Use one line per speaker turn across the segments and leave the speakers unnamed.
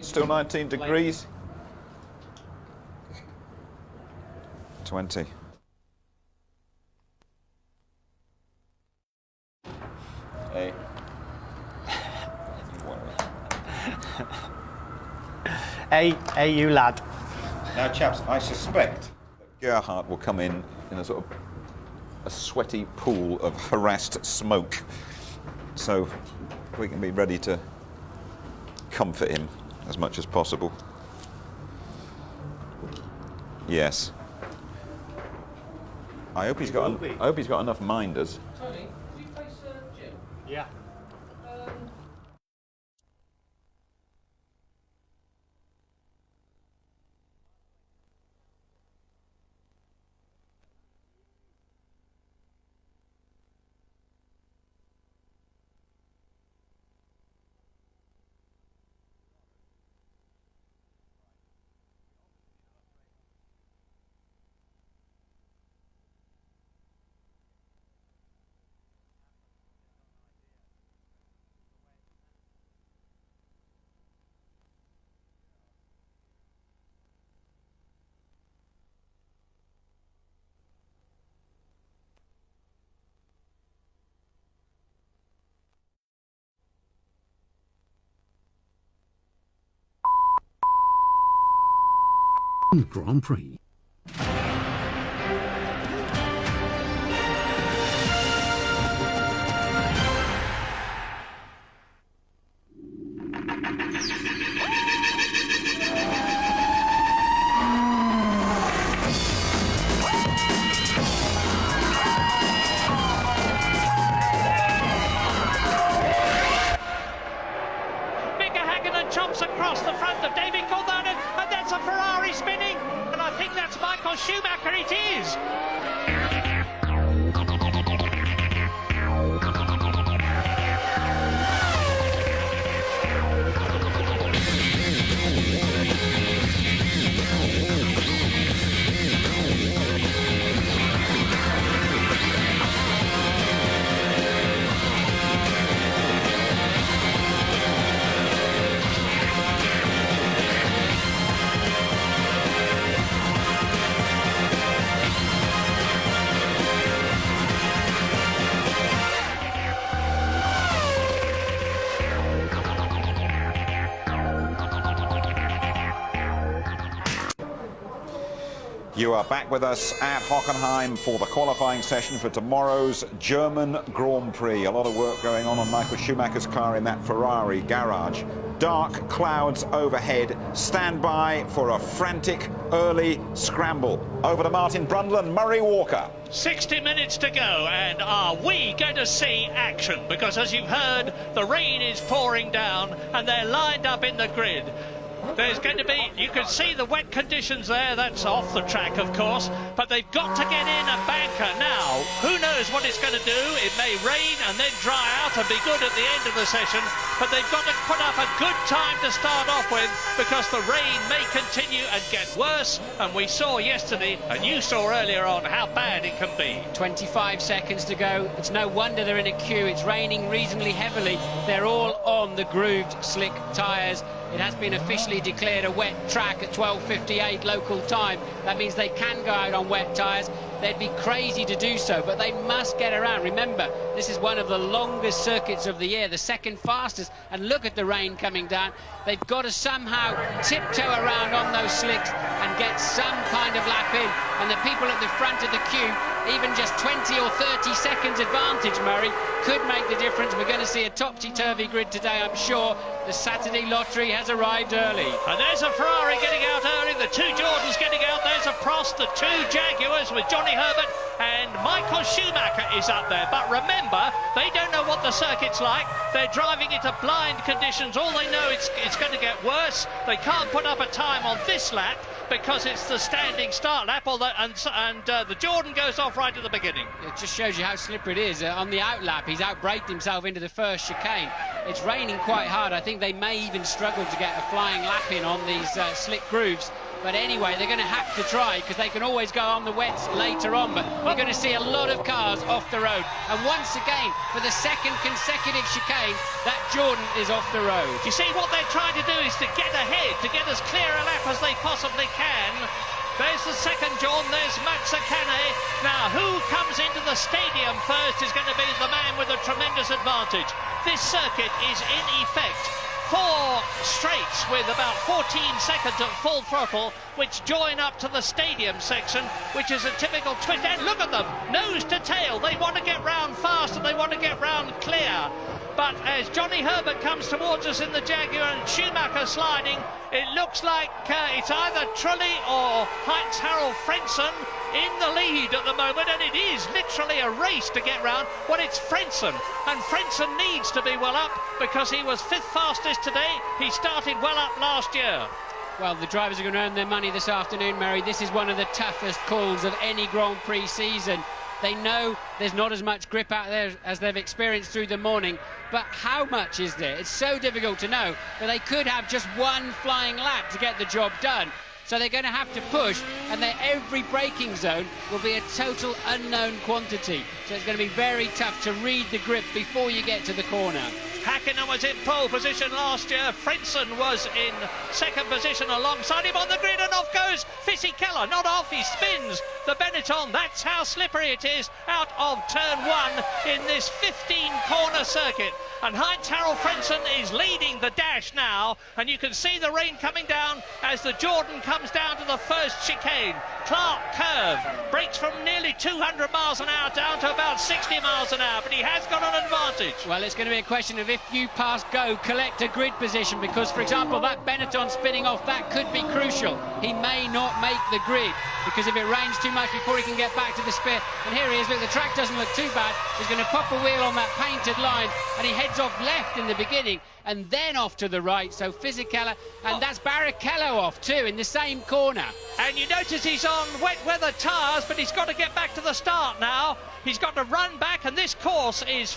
Still 19 degrees. 20. Hey.
Hey, you lad.
Now, chaps, I suspect that Gerhardt will come in a sort of a sweaty pool of harassed smoke. So we can be ready to comfort him as much as possible. Yes. I hope he's got enough minders.
Tony, did you face Jim?
Yeah.
Grand Prix.
Mika Hakkinen chomps across the front of David Coulthard, and that's a Ferrari spinning. And I think that's Michael Schumacher. It is.
You are back with us at Hockenheim for the qualifying session for tomorrow's German Grand Prix. A lot of work going on Michael Schumacher's car in that Ferrari garage. Dark clouds overhead. Stand by for a frantic early scramble. Over to Martin Brundle and Murray Walker.
60 minutes to go, and are we going to see action? Because as you've heard, the rain is pouring down and they're lined up in the grid. There's going to be, you can see the wet conditions there, that's off the track of course, but they've got to get in a banker now. Who knows what it's going to do? It may rain and then dry out and be good at the end of the session, but they've got to put up a good time to start off with, because the rain may continue and get worse, and we saw yesterday, and you saw earlier on, how bad it can be.
25 seconds to go. It's no wonder they're in a queue. It's raining reasonably heavily. They're all on the grooved slick tyres. It has been officially declared a wet track at 12:58 local time. That means they can go out on wet tyres. They'd be crazy to do so, but they must get around. Remember, this is one of the longest circuits of the year, the second fastest, and look at the rain coming down. They've got to somehow tiptoe around on those slicks and get some kind of lap in. And the people at the front of the queue, even just 20 or 30 seconds advantage, Murray, could make the difference. We're going to see a topsy-turvy grid today, I'm sure. The Saturday lottery has arrived early.
And there's a Ferrari getting out early, the two Jordans getting out, there's a Prost, the two Jaguars with Johnny Herbert, and Michael Schumacher is up there. But remember, they don't know what the circuit's like. They're driving into blind conditions. All they know it's going to get worse. They can't put up a time on this lap because it's the standing start lap, and the Jordan goes off right at the beginning.
It just shows you how slippery it is. On the outlap, he's outbraked himself into the first chicane. It's raining quite hard. I think they may even struggle to get a flying lap in on these slick grooves. But anyway, they're going to have to try, because they can always go on the wets later on. But we're going to see a lot of cars off the road. And once again, for the second consecutive chicane, that Jordan is off the road.
You see, what they're trying to do is to get ahead grid to get as clear a lap as they possibly can. There's the second Jordan, there's Mazzacane. Now, who comes into the stadium first is going to be the man with a tremendous advantage. This circuit is in effect 4 straights with about 14 seconds at full throttle, which join up to the stadium section, which is a typical twist. And look at them, nose to tail. They want to get round fast and they want to get round clear. But as Johnny Herbert comes towards us in the Jaguar and Schumacher sliding, it looks like it's either Trulli or Heinz-Harald Frentzen in the lead at the moment, and it is literally a race to get round. Well, it's Frentzen, and Frentzen needs to be well up because he was 5th fastest today. He started well up last year.
Well, the drivers are going to earn their money this afternoon, Mary. This is one of the toughest calls of any Grand Prix season. They know there's not as much grip out there as they've experienced through the morning, but how much is there? It's so difficult to know, but they could have just one flying lap to get the job done. So they're going to have to push, and every braking zone will be a total unknown quantity. So it's going to be very tough to read the grip before you get to the corner.
Hakkinen was in pole position last year. Frentzen was in second position alongside him on the grid, and off goes Fisichella. Not off, he spins the Benetton. That's how slippery it is out of turn 1 in this 15-corner circuit. And Heinz-Harald Frentzen is leading the dash now, and you can see the rain coming down as the Jordan comes down to the first chicane. Clark curve breaks from nearly 200 miles an hour down to about 60 miles an hour, but he has got an advantage.
Well, it's going to be a question of if you pass go, collect a grid position, because, for example, that Benetton spinning off, that could be crucial. He may not make the grid, because if it rains too much before he can get back to the spit, and here he is, look, the track doesn't look too bad. He's going to pop a wheel on that painted line, and he heads off left in the beginning, and then off to the right. So Fisichella, and that's Barrichello off too in the same corner.
And you notice he's on wet weather tyres, but he's got to get back to the start now. He's got to run back, and this course is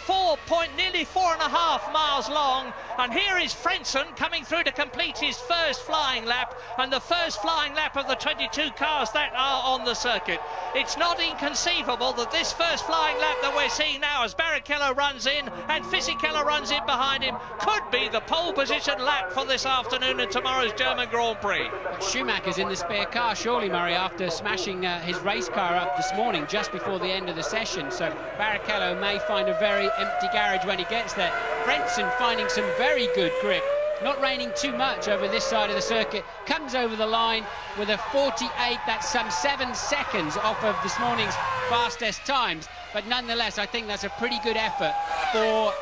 nearly 4.5 miles long. And here is Frentzen coming through to complete his first flying lap, and the first flying lap of the 22 cars that are on the circuit. It's not inconceivable that this first flying lap that we're seeing now, as Barrichello runs in and Fisichella runs in behind him, could be the pole position lap for this afternoon and tomorrow's German Grand Prix.
Schumacher's in the spare car, surely, Murray, after smashing his race car up this morning just before the end of the session. So Barrichello may find a very empty garage when he gets there. Frentzen finding some very good grip. Not raining too much over this side of the circuit. Comes over the line with a 48. That's some 7 seconds off of this morning's fastest times. But nonetheless, I think that's a pretty good effort for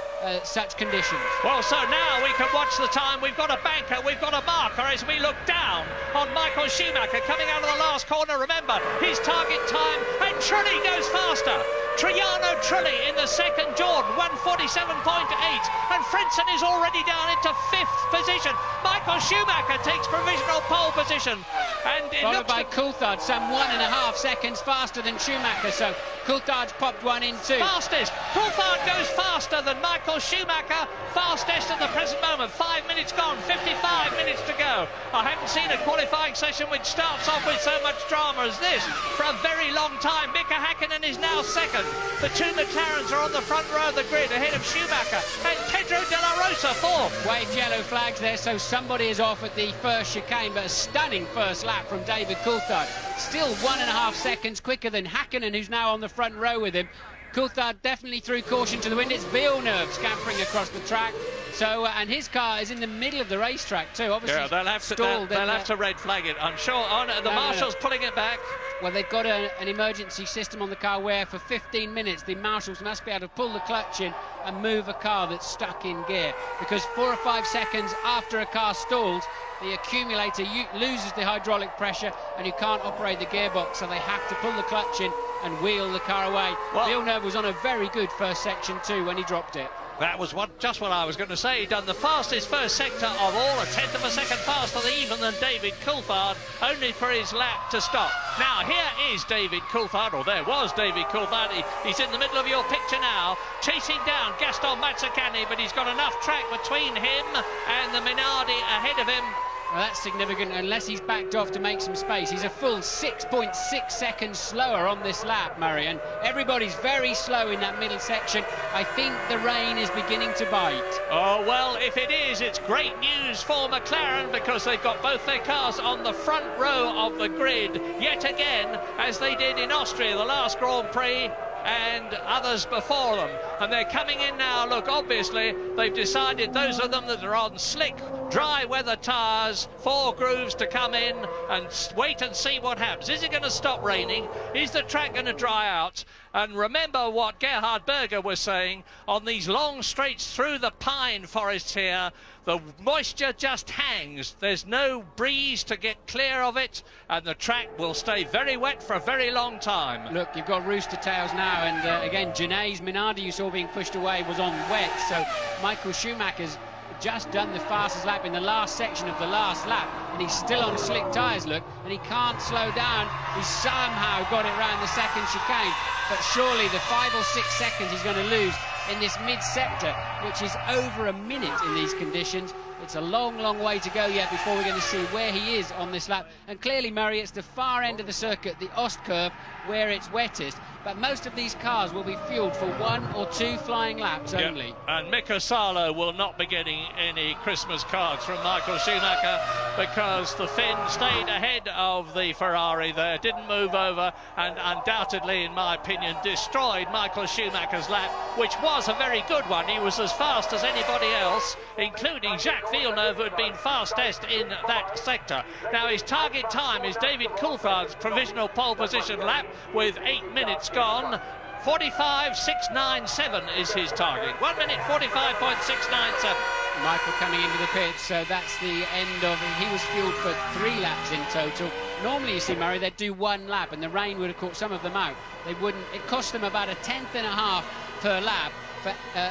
such conditions.
Well, so now we can watch the time. We've got a banker, we've got a marker as we look down on Michael Schumacher coming out of the last corner. Remember, his target time, and Trulli goes faster. Triano Trulli in the second Jordan, 147.8, and Frentzen is already down into 5th position. Michael Schumacher takes provisional pole position, and it
followed
looks
by Coulthard, some 1.5 seconds faster than Schumacher. So Coulthard's popped one in too.
Fastest. Coulthard goes faster than Michael Schumacher. Fastest at the present moment. 5 minutes gone, 55 minutes to go. I haven't seen a qualifying session which starts off with so much drama as this for a very long time. Mika Hakkinen is now second. The two McLarens are on the front row of the grid ahead of Schumacher, and Pedro de la Rosa fourth.
Waved yellow flags there, so somebody is off at the first chicane, but a stunning first lap from David Coulthard. Still 1.5 seconds quicker than Hakkinen, who's now on the front row with him. Coulthard definitely threw caution to the wind. It's Villeneuve scampering across the track. So, and his car is in the middle of the racetrack too. Obviously,
yeah, they'll have to red flag it, I'm sure. The marshal's pulling it back.
Well, they've got an emergency system on the car where for 15 minutes the marshals must be able to pull the clutch in and move a car that's stuck in gear, because 4 or 5 seconds after a car stalls, the accumulator loses the hydraulic pressure and you can't operate the gearbox, so they have to pull the clutch in and wheel the car away. Well, Villeneuve was on a very good first section too when he dropped it.
That was just what I was going to say. He'd done the fastest first sector of all, a 1/10 of a second faster even than David Coulthard, only for his lap to stop. Now, here is David Coulthard, or there was David Coulthard. He's in the middle of your picture now, chasing down Gaston Mazzacane, but he's got enough track between him and the Minardi ahead of him
Well, that's significant unless he's backed off to make some space. He's a full 6.6 seconds slower on this lap, Murray, and everybody's very slow in that middle section. I think the rain is beginning to bite.
Oh, well, if it is, it's great news for McLaren because they've got both their cars on the front row of the grid yet again, as they did in Austria, the last Grand Prix, and others before them. And they're coming in now. Look, obviously, they've decided those of them that are on slick, dry weather tyres, 4 grooves to come in and wait and see what happens. Is it going to stop raining? Is the track going to dry out? And remember what Gerhard Berger was saying, on these long straights through the pine forests here, the moisture just hangs. There's no breeze to get clear of it, and the track will stay very wet for a very long time.
Look, you've got rooster tails now, and again, Gené's Minardi you saw being pushed away was on wet, so Michael Schumacher's just done the fastest lap in the last section of the last lap, and he's still on slick tyres, look, and he can't slow down. He's somehow got it round the second chicane, but surely the 5 or 6 seconds he's going to lose in this mid-sector, which is over a minute in these conditions. It's a long, long way to go yet before we're going to see where he is on this lap. And clearly, Murray, it's the far end of the circuit, the Ostkurve, where it's wettest. But most of these cars will be fueled for 1 or 2 flying laps only.
Yep. And Mika Salo will not be getting any Christmas cards from Michael Schumacher because the Finn stayed ahead of the Ferrari there, didn't move over, and undoubtedly, in my opinion, destroyed Michael Schumacher's lap, which was a very good one. He was as fast as anybody else, including Jacques Villeneuve, who had been fastest in that sector. Now, his target time is David Coulthard's provisional pole position lap with 8 minutes gone. 45.697 is his target. 1 minute 45.697.
Michael coming into the pits, so that's the end of it. He was fueled for 3 laps in total. Normally, you see, Murray, they'd do 1 lap, and the rain would have caught some of them out. They wouldn't. It cost them about a 1/10.5 per lap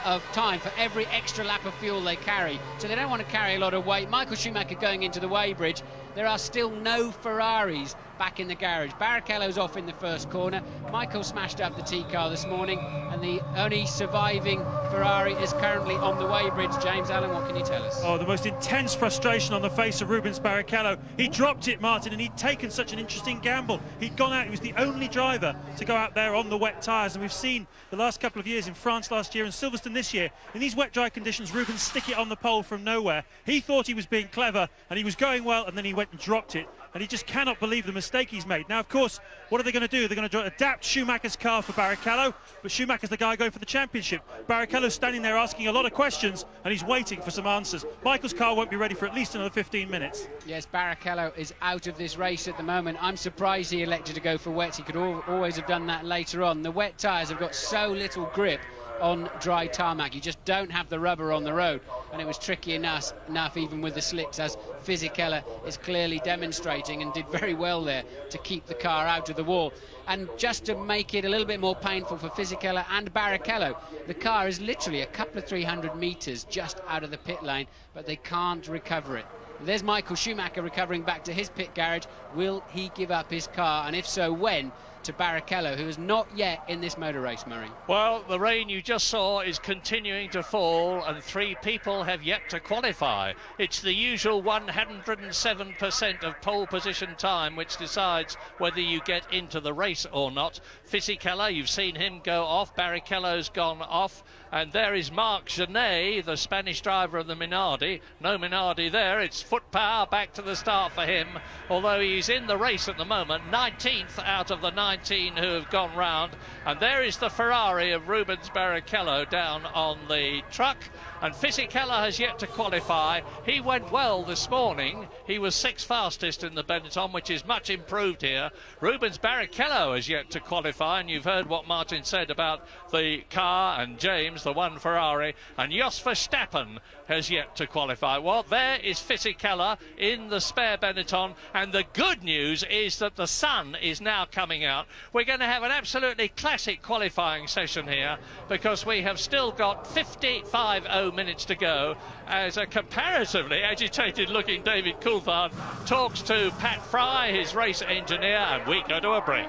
of time for every extra lap of fuel they carry, so they don't want to carry a lot of weight. Michael Schumacher going into the weighbridge. There are still no Ferraris back in the garage. Barrichello's off in the first corner. Michael smashed up the T-car this morning, and the only surviving Ferrari is currently on the weighbridge. James Allen, what can you tell us?
Oh, the most intense frustration on the face of Rubens Barrichello. He dropped it, Martin, and he'd taken such an interesting gamble. He'd gone out, he was the only driver to go out there on the wet tyres, and we've seen the last couple of years in France last year and Silverstone this year, in these wet, dry conditions, Rubens stick it on the pole from nowhere. He thought he was being clever, and he was going well, and then he went and dropped it. And he just cannot believe the mistake he's made. Now, of course, what are they going to do? They're going to adapt Schumacher's car for Barrichello, but Schumacher's the guy going for the championship. Barrichello's standing there asking a lot of questions, and he's waiting for some answers. Michael's car won't be ready for at least another 15 minutes.
Yes, Barrichello is out of this race at the moment. I'm surprised he elected to go for wets. He could always have done that later on. The wet tyres have got so little grip on dry tarmac. You just don't have the rubber on the road, and it was tricky enough even with the slicks, as Fisichella is clearly demonstrating and did very well there to keep the car out of the wall. And just to make it a little bit more painful for Fisichella and Barrichello, the car is literally a couple of 300 metres just out of the pit lane, but they can't recover it. There's Michael Schumacher recovering back to his pit garage. Will he give up his car, and if so, when? To Barrichello, who is not yet in this motor race, Murray.
Well, the rain you just saw is continuing to fall, and 3 people have yet to qualify. It's the usual 107% of pole position time which decides whether you get into the race or not. Fisichella, you've seen him go off. Barrichello's gone off. And there is Marc Gené, the Spanish driver of the Minardi. No Minardi there. It's foot power back to the start for him, although he's in the race at the moment. 19th out of the 19 who have gone round. And there is the Ferrari of Rubens Barrichello down on the truck. And Fisichella has yet to qualify. He went well this morning. He was 6th fastest in the Benetton, which is much improved here. Rubens Barrichello has yet to qualify, and you've heard what Martin said about the car and James, the one Ferrari, and Jos Verstappen has yet to qualify. Well, there is Fisichella in the spare Benetton, and the good news is that the sun is now coming out. We're going to have an absolutely classic qualifying session here, because we have still got 55 minutes to go, as a comparatively agitated looking David Coulthard talks to Pat Fry, his race engineer, and we go to a break.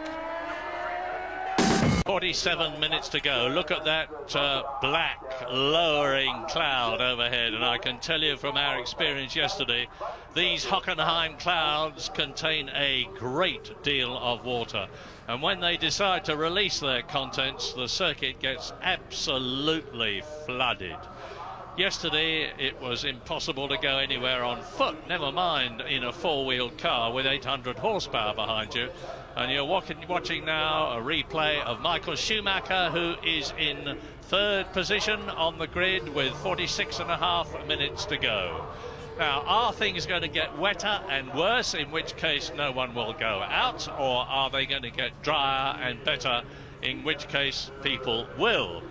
47 minutes to go. Look at that black lowering cloud overhead, and I can tell you from our experience yesterday, these Hockenheim clouds contain a great deal of water, and when they decide to release their contents, the circuit gets absolutely flooded. Yesterday it was impossible to go anywhere on foot, never mind in a four-wheeled car with 800 horsepower behind you. And you're watching now a replay of Michael Schumacher, who is in third position on the grid with 46.5 minutes to go. Now, are things going to get wetter and worse, in which case no one will go out, or are they going to get drier and better, in which case people will?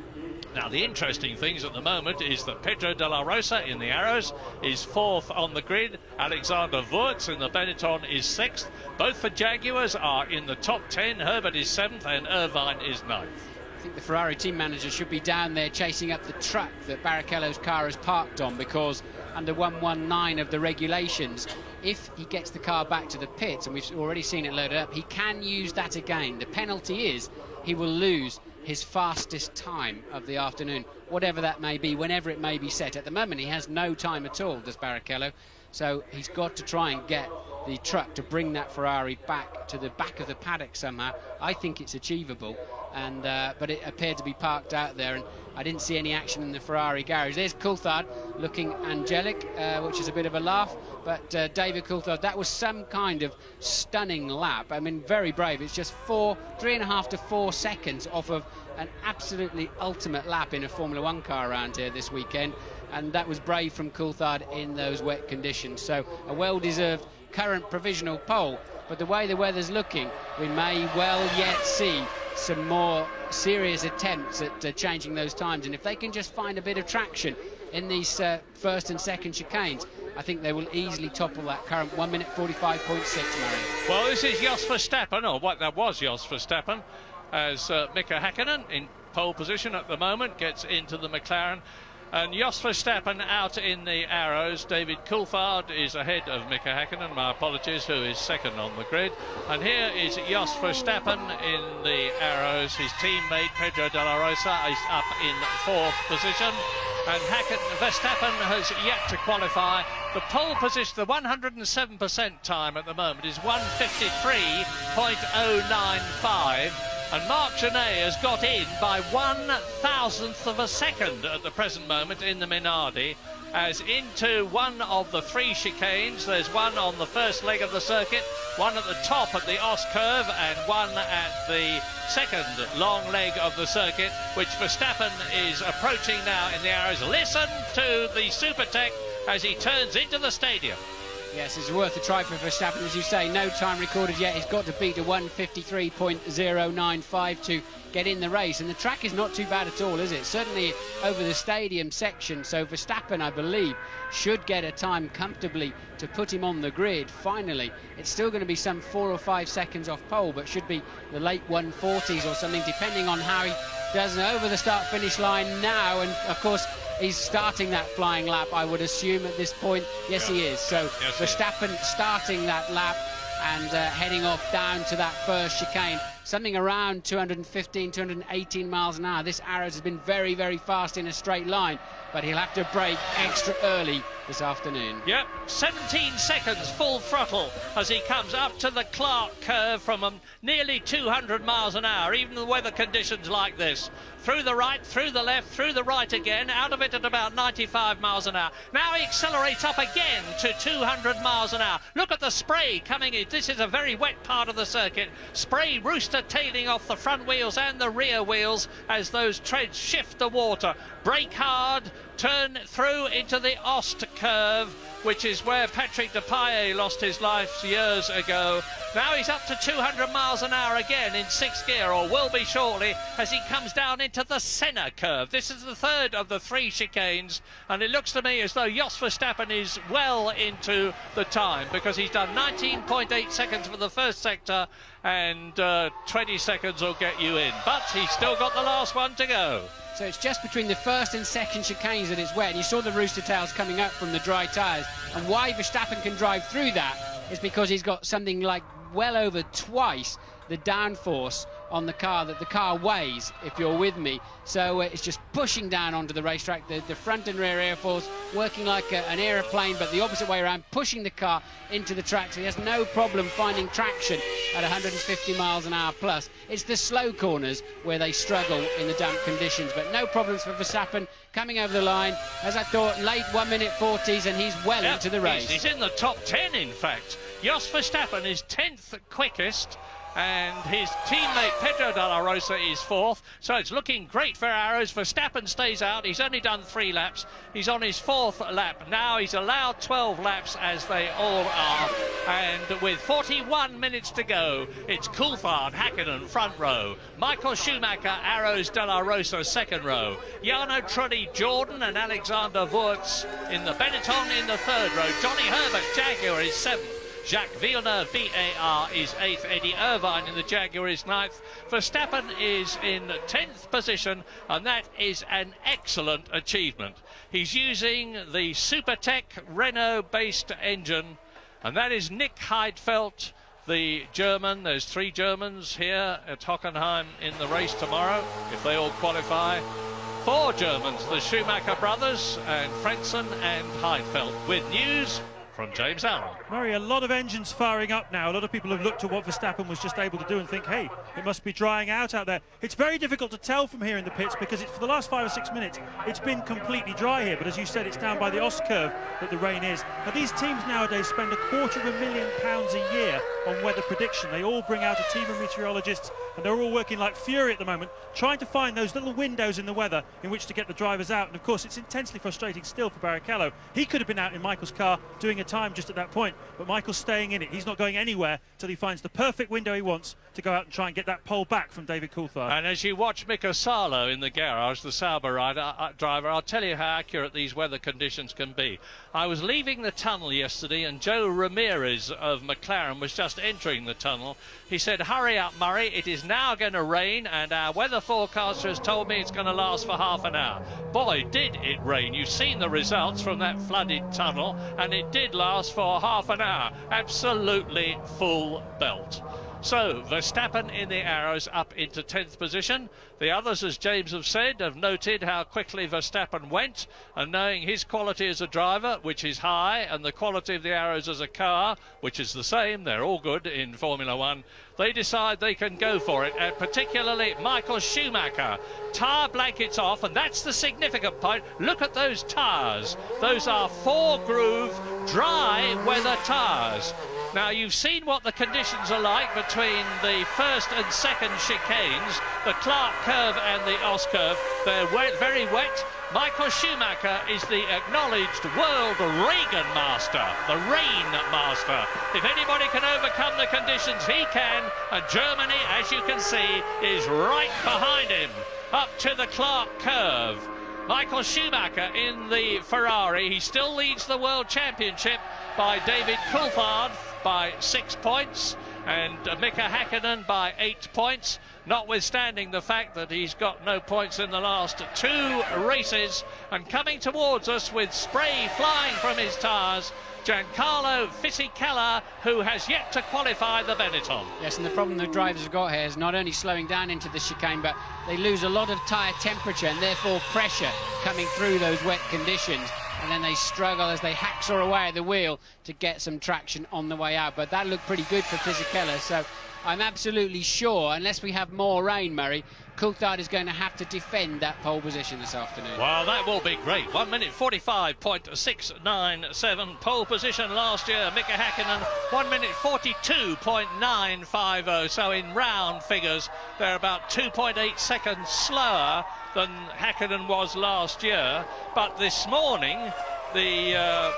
Now, the interesting things at the moment is that Pedro de la Rosa in the Arrows is fourth on the grid. Alexander Wurz in the Benetton is sixth. Both for Jaguars are in the top 10. Herbert is seventh and Irvine is ninth.
I think the Ferrari team manager should be down there chasing up the truck that Barrichello's car is parked on, because under 119 of the regulations, if he gets the car back to the pits, and we've already seen it loaded up, he can use that again. The penalty is he will lose his fastest time of the afternoon, whatever that may be, whenever it may be set. At the moment, he has no time at all, does Barrichello, so he's got to try and get the truck to bring that Ferrari back to the back of the paddock somehow. I think it's achievable, and but it appeared to be parked out there, and I didn't see any action in the Ferrari garage. There's Coulthard looking angelic, which is a bit of a laugh, but David Coulthard, that was some kind of stunning lap. I mean, very brave. It's just 3.5 to 4 seconds off of an absolutely ultimate lap in a Formula One car around here this weekend, and that was brave from Coulthard in those wet conditions. So a well-deserved current provisional pole, but the way the weather's looking, we may well yet see some more serious attempts at changing those times, and if they can just find a bit of traction in these first and second chicanes, I think they will easily topple that current 1 minute 45.6, Murray.
Well, this is Jos Verstappen, or what that was Jos Verstappen, as Mika Häkkinen in pole position at the moment gets into the McLaren. And Jos Verstappen out in the Arrows. David Coulthard is ahead of Mika Häkkinen, my apologies, who is second on the grid. And here is Jos Verstappen in the Arrows. His teammate Pedro de la Rosa is up in fourth position. And Verstappen has yet to qualify. The pole position, the 107% time at the moment is 1:53.095. And Marc Gené has got in by 1/1000th of a second at the present moment in the Minardi, as into one of the three chicanes. There's one on the first leg of the circuit, one at the top at the Ost curve, and one at the second long leg of the circuit, which Verstappen is approaching now in the Arrows. Listen to the Supertech as he turns into the stadium.
Yes, it's worth a try for Verstappen, as you say. No time recorded yet. He's got to beat a 1:53.095 to get in the race, and the track is not too bad at all, is it? Certainly over the stadium section, so Verstappen, I believe, should get a time comfortably to put him on the grid. Finally, it's still going to be some 4 or 5 seconds off pole, but should be the late 140s or something, depending on how he does over the start-finish line now. And of course, he's starting that flying lap, I would assume, at this point. Yes, he is. So yes, Verstappen starting that lap and heading off down to that first chicane. Something around 215, 218 miles an hour. This Arrows has been very, very fast in a straight line, but he'll have to brake extra early this afternoon.
Yep, 17 seconds full throttle as he comes up to the Clark curve from nearly 200 miles an hour, even the weather conditions like this. Through the right, through the left, through the right again, out of it at about 95 miles an hour. Now he accelerates up again to 200 miles an hour. Look at the spray coming in. This is a very wet part of the circuit. Spray rooster tailing off the front wheels and the rear wheels as those treads shift the water. Brake hard, turn through into the Ost curve, which is where Patrick Depailler lost his life years ago. Now he's up to 200 miles an hour again in sixth gear, or will be shortly, as he comes down into the Senna curve. This is the third of the three chicanes, and it looks to me as though Jos Verstappen is well into the time, because he's done 19.8 seconds for the first sector, and 20 seconds will get you in. But he's still got the last one to go.
So it's just between the first and second chicanes that it's wet, and you saw the rooster tails coming up from the dry tyres. And why Verstappen can drive through that is because he's got something like well over twice the downforce on the car that the car weighs, if you're with me. So it's just pushing down onto the racetrack, the front and rear airfoils working like an aeroplane, but the opposite way around, pushing the car into the track, so he has no problem finding traction at 150 miles an hour plus. It's the slow corners where they struggle in the damp conditions, but no problems for Verstappen coming over the line, as I thought, late 1 minute 40s, and he's well into the race.
He's in the top 10, in fact. Jos Verstappen is 10th quickest, and his teammate Pedro de la Rosa is 4th, so it's looking great for Arrows. Verstappen stays out. He's only done 3 laps. He's on his 4th lap now. He's allowed 12 laps, as they all are, and with 41 minutes to go, it's Coulthard, Hakkinen front row, Michael Schumacher, Arrows, de la Rosa second row, Jarno Trulli, Jordan and Alexander Wurz in the Benetton in the 3rd row, Johnny Herbert, Jaguar, is 7th. Jacques Villeneuve, VAR, is 8th. Eddie Irvine in the Jaguar is 9th. Verstappen is in 10th position, and that is an excellent achievement. He's using the Supertech Renault-based engine, and that is Nick Heidfeld, the German. There's 3 Germans here at Hockenheim in the race tomorrow, if they all qualify. 4 Germans, the Schumacher brothers, and Frentzen and Heidfeld, with news from James Allen.
Murray, a lot of engines firing up now. A lot of people have looked at what Verstappen was just able to do and think, hey, it must be drying out there. It's very difficult to tell from here in the pits because for the last 5 or 6 minutes, it's been completely dry here. But as you said, it's down by the Oss curve that the rain is. Now, these teams nowadays spend £250,000 a year on weather prediction. They all bring out a team of meteorologists, and they're all working like fury at the moment, trying to find those little windows in the weather in which to get the drivers out. And of course, it's intensely frustrating still for Barrichello. He could have been out in Michael's car doing a time just at that point, but Michael's staying in it. He's not going anywhere till he finds the perfect window he wants to go out and try and get that pole back from David Coulthard.
And as you watch Mika Salo in the garage, the Sauber driver, I'll tell you how accurate these weather conditions can be. I was leaving the tunnel yesterday, and Joe Ramirez of McLaren was just entering the tunnel. He said, "Hurry up, Murray, it is now going to rain, and our weather forecaster has told me it's going to last for half an hour." Boy, did it rain. You've seen the results from that flooded tunnel, and it did last for half an hour. Absolutely full belt. So, Verstappen in the Arrows up into 10th position. The others, as James have said, have noted how quickly Verstappen went, and knowing his quality as a driver, which is high, and the quality of the Arrows as a car, which is the same, they're all good in Formula One, they decide they can go for it, and particularly Michael Schumacher. Tyre blankets off, and that's the significant point. Look at those tyres. Those are 4-groove, dry weather tyres. Now, you've seen what the conditions are like between the first and second chicanes, the Clark curve and the Oss curve. They're wet, very wet. Michael Schumacher is the acknowledged world Reagan master, the rain master. If anybody can overcome the conditions, he can, and Germany, as you can see, is right behind him, up to the Clark curve. Michael Schumacher in the Ferrari. He still leads the World Championship by David Coulthard by 6 points, and Mika Hakkinen by 8 points, notwithstanding the fact that he's got no points in the last 2 races. And coming towards us with spray flying from his tyres, Giancarlo Fisichella, who has yet to qualify the Benetton.
Yes, and the problem the drivers have got here is not only slowing down into the chicane, but they lose a lot of tyre temperature and therefore pressure coming through those wet conditions. And then they struggle as they hacksaw away at the wheel to get some traction on the way out. But that looked pretty good for Fisichella, so I'm absolutely sure, unless we have more rain, Murray, Coulthard is going to have to defend that pole position this afternoon.
Well, that will be great. 1 minute 45.697. Pole position last year, Mika Hakkinen, 1 minute 42.950. So in round figures, they're about 2.8 seconds slower than Hakkinen was last year. But this morning, the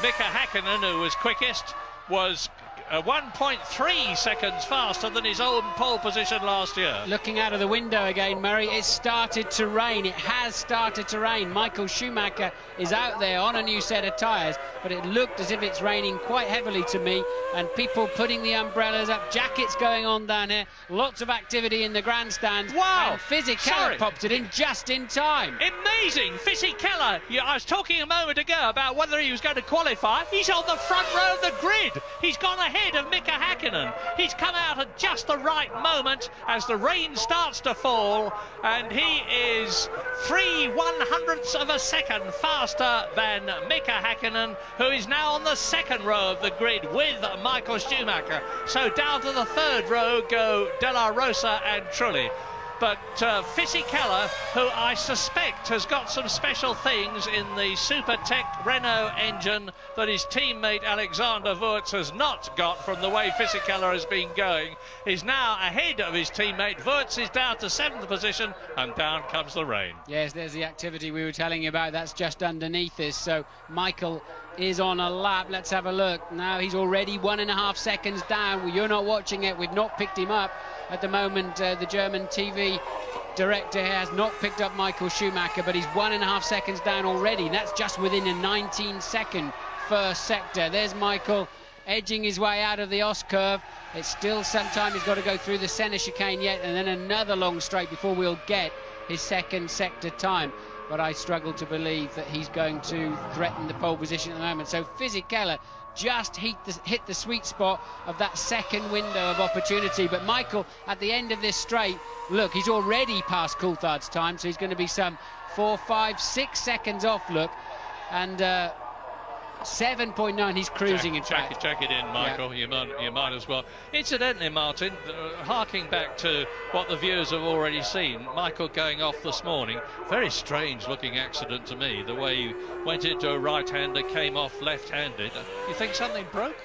Mika Hakkinen, who was quickest, was 1.3 seconds faster than his own pole position last year.
Looking out of the window again, Murray, it's started to rain. It has started to rain. Michael Schumacher is out there on a new set of tyres, but it looked as if it's raining quite heavily to me, and people putting the umbrellas up, jackets going on down here, lots of activity in the grandstands.
Wow!
And Fisichella popped it in just in time.
Amazing! Fisichella, I was talking a moment ago about whether he was going to qualify. He's on the front row of the grid. He's gone ahead of Mika Hakkinen. He's come out at just the right moment as the rain starts to fall, and he is 3/100ths of a second faster than Mika Hakkinen, who is now on the second row of the grid with Michael Schumacher. So down to the third row go De La Rosa and Trulli. But Fisichella, who I suspect has got some special things in the Supertech Renault engine that his teammate Alexander Wurz has not got from the way Fisichella has been going, is now ahead of his teammate. Wurz is down to 7th position, and down comes the rain.
Yes, there's the activity we were telling you about. That's just underneath this. So Michael is on a lap. Let's have a look. Now he's already 1.5 seconds down. Well, you're not watching it. We've not picked him up. At the moment, the German TV director has not picked up Michael Schumacher, but he's 1.5 seconds down already. That's just within a 19-second first sector. There's Michael edging his way out of the Ost curve. It's still some time. He's got to go through the centre chicane yet, and then another long straight before we'll get his second sector time. But I struggle to believe that he's going to threaten the pole position at the moment. So Fisichella just hit the sweet spot of that second window of opportunity. But Michael, at the end of this straight, look, he's already past Coulthard's time, so he's going to be some 4, 5, 6 seconds off, look. And 7.9, he's cruising in fact.
Check it in, Michael. Yeah. You might as well. Incidentally, Martin, harking back to what the viewers have already seen, Michael going off this morning, very strange looking accident to me, the way he went into a right-hander, came off left-handed. You think something broke?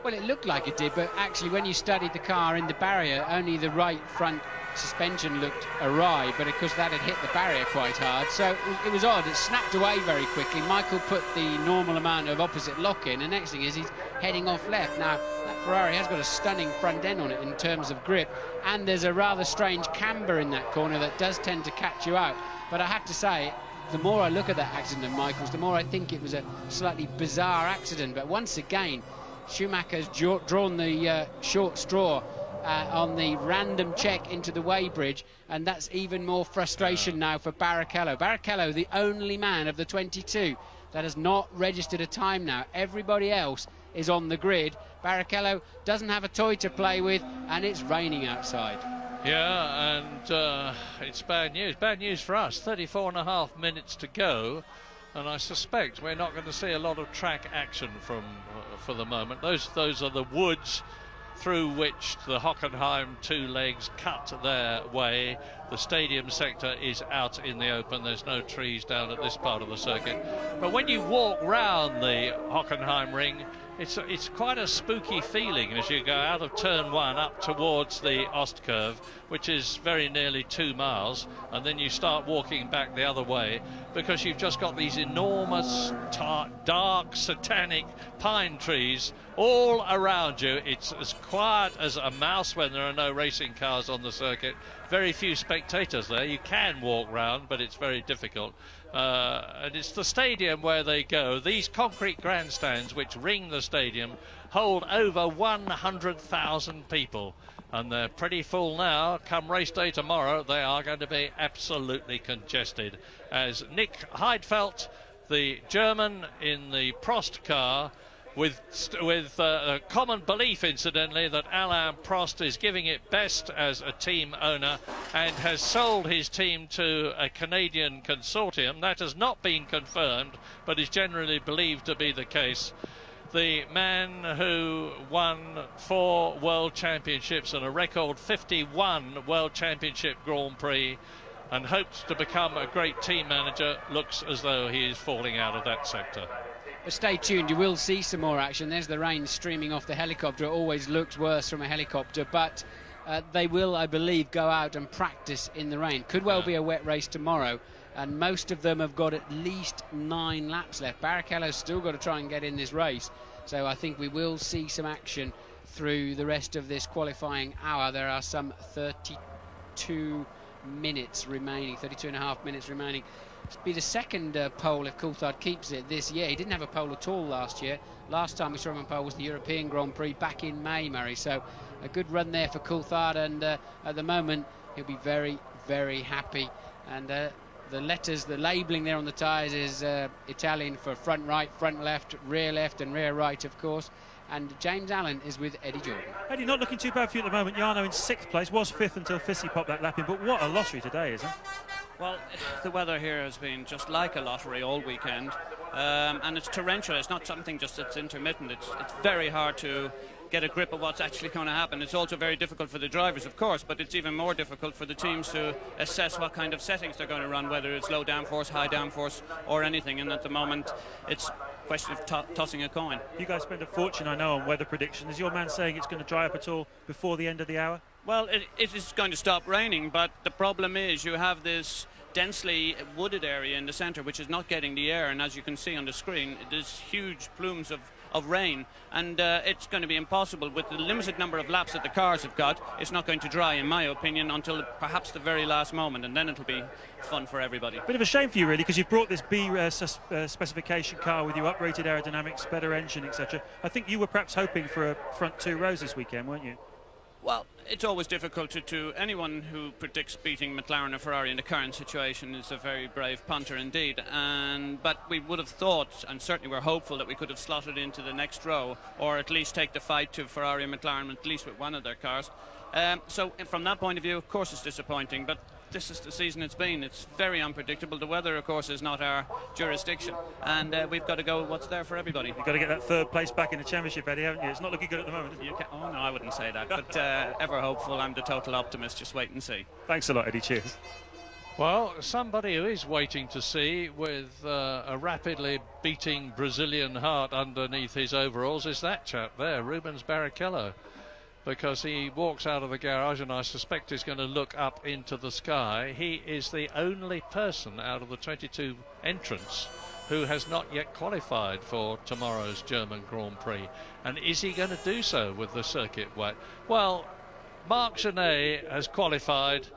Well, it looked like it did, but actually when you studied the car in the barrier, only the right front suspension looked awry, but of course that had hit the barrier quite hard, so it was odd. It snapped away very quickly. Michael put the normal amount of opposite lock in, and next thing is he's heading off left. Now that Ferrari has got a stunning front end on it in terms of grip, and there's a rather strange camber in that corner that does tend to catch you out. But I have to say, the more I look at that accident of Michael's, the more I think it was a slightly bizarre accident. But once again, Schumacher's drawn the short straw on the random check into the weighbridge, and that's even more frustration now for Barrichello. Barrichello, the only man of the 22 that has not registered a time now. Everybody else is on the grid. Barrichello doesn't have a toy to play with, and it's raining outside.
Yeah, and it's bad news. Bad news for us. 34.5 minutes to go, and I suspect we're not going to see a lot of track action for the moment. Those are the woods through which the Hockenheim two legs cut their way. The stadium sector is out in the open. There's no trees down at this part of the circuit. But when you walk round the Hockenheim ring, it's quite a spooky feeling as you go out of turn 1 up towards the Ost curve, which is very nearly 2 miles, and then you start walking back the other way, because you've just got these enormous dark satanic pine trees all around you. It's as quiet as a mouse when there are no racing cars on the circuit. Very few spectators there. You can walk round, but it's very difficult. And it's the stadium where they go. These concrete grandstands which ring the stadium hold over 100,000 people, and they're pretty full now. Come race day tomorrow, they are going to be absolutely congested, as Nick Heidfeld, the German in the Prost car, with a common belief, incidentally, that Alain Prost is giving it best as a team owner and has sold his team to a Canadian consortium. That has not been confirmed, but is generally believed to be the case. The man who won 4 World Championships and a record 51 World Championship Grand Prix and hopes to become a great team manager, looks as though he is falling out of that sector.
But stay tuned, you will see some more action. There's the rain streaming off the helicopter. It always looks worse from a helicopter, but they will, I believe, go out and practice in the rain. Could well be a wet race tomorrow, and most of them have got at least 9 laps left. Barrichello's still got to try and get in this race, so I think we will see some action through the rest of this qualifying hour. There are some 32 minutes remaining, 32 and a half minutes remaining. It'll be the second pole if Coulthard keeps it this year. He didn't have a pole at all last year. Last time we saw him on pole was the European Grand Prix back in May, Murray. So a good run there for Coulthard, and at the moment he'll be very, very happy. And the letters, the labelling there on the tyres is Italian for front right, front left, and rear right, of course. and James Allen is with Eddie Jordan.
Eddie, not looking too bad for you at the moment. Jarno in 6th place, was 5th until Fissy popped that lap in, but what a lottery today, isn't it?
Well, the weather here has been just like a lottery all weekend, and it's torrential. It's not something just that's intermittent. It's very hard to get a grip of what's actually going to happen. It's also very difficult for the drivers, of course, but it's even more difficult for the teams to assess what kind of settings they're going to run, whether it's low downforce, high downforce, or anything. And at the moment, it's a question of tossing a coin.
You guys spend a fortune, I know, on weather prediction. Is your man saying it's going to dry up at all before the end of the hour?
Well, it is going to stop raining, but the problem is you have this densely wooded area in the centre which is not getting the air, and as you can see on the screen, there's huge plumes of rain, and it's going to be impossible with the limited number of laps that the cars have got. It's not going to dry, in my opinion, until perhaps the very last moment, and then it'll be fun for everybody.
Bit of a shame for you, really, because you've brought this B specification car with you, uprated aerodynamics, better engine, etc. I think you were perhaps hoping for a front 2 rows this weekend, weren't you?
Well, it's always difficult to anyone who predicts beating McLaren or Ferrari in the current situation is a very brave punter indeed. But we would have thought, and certainly we're hopeful, that we could have slotted into the next row, or at least take the fight to Ferrari and McLaren, at least with one of their cars. So from that point of view, of course it's disappointing, but this is the season it's been. It's very unpredictable. The weather, of course, is not our jurisdiction, and we've got to go with what's there for everybody.
You've got to get that 3rd place back in the championship, Eddie, haven't you? It's not looking good at the moment, is it?
Oh, no, I wouldn't say that, but ever hopeful. I'm the total optimist. Just wait and see.
Thanks a lot, Eddie. Cheers.
Well, somebody who is waiting to see with a rapidly beating Brazilian heart underneath his overalls is that chap there, Rubens Barrichello. Because he walks out of the garage and I suspect he's going to look up into the sky. He is the only person out of the 22 entrants who has not yet qualified for tomorrow's German Grand Prix. And is he going to do so with the circuit wet? Well, Marc Genet has qualified.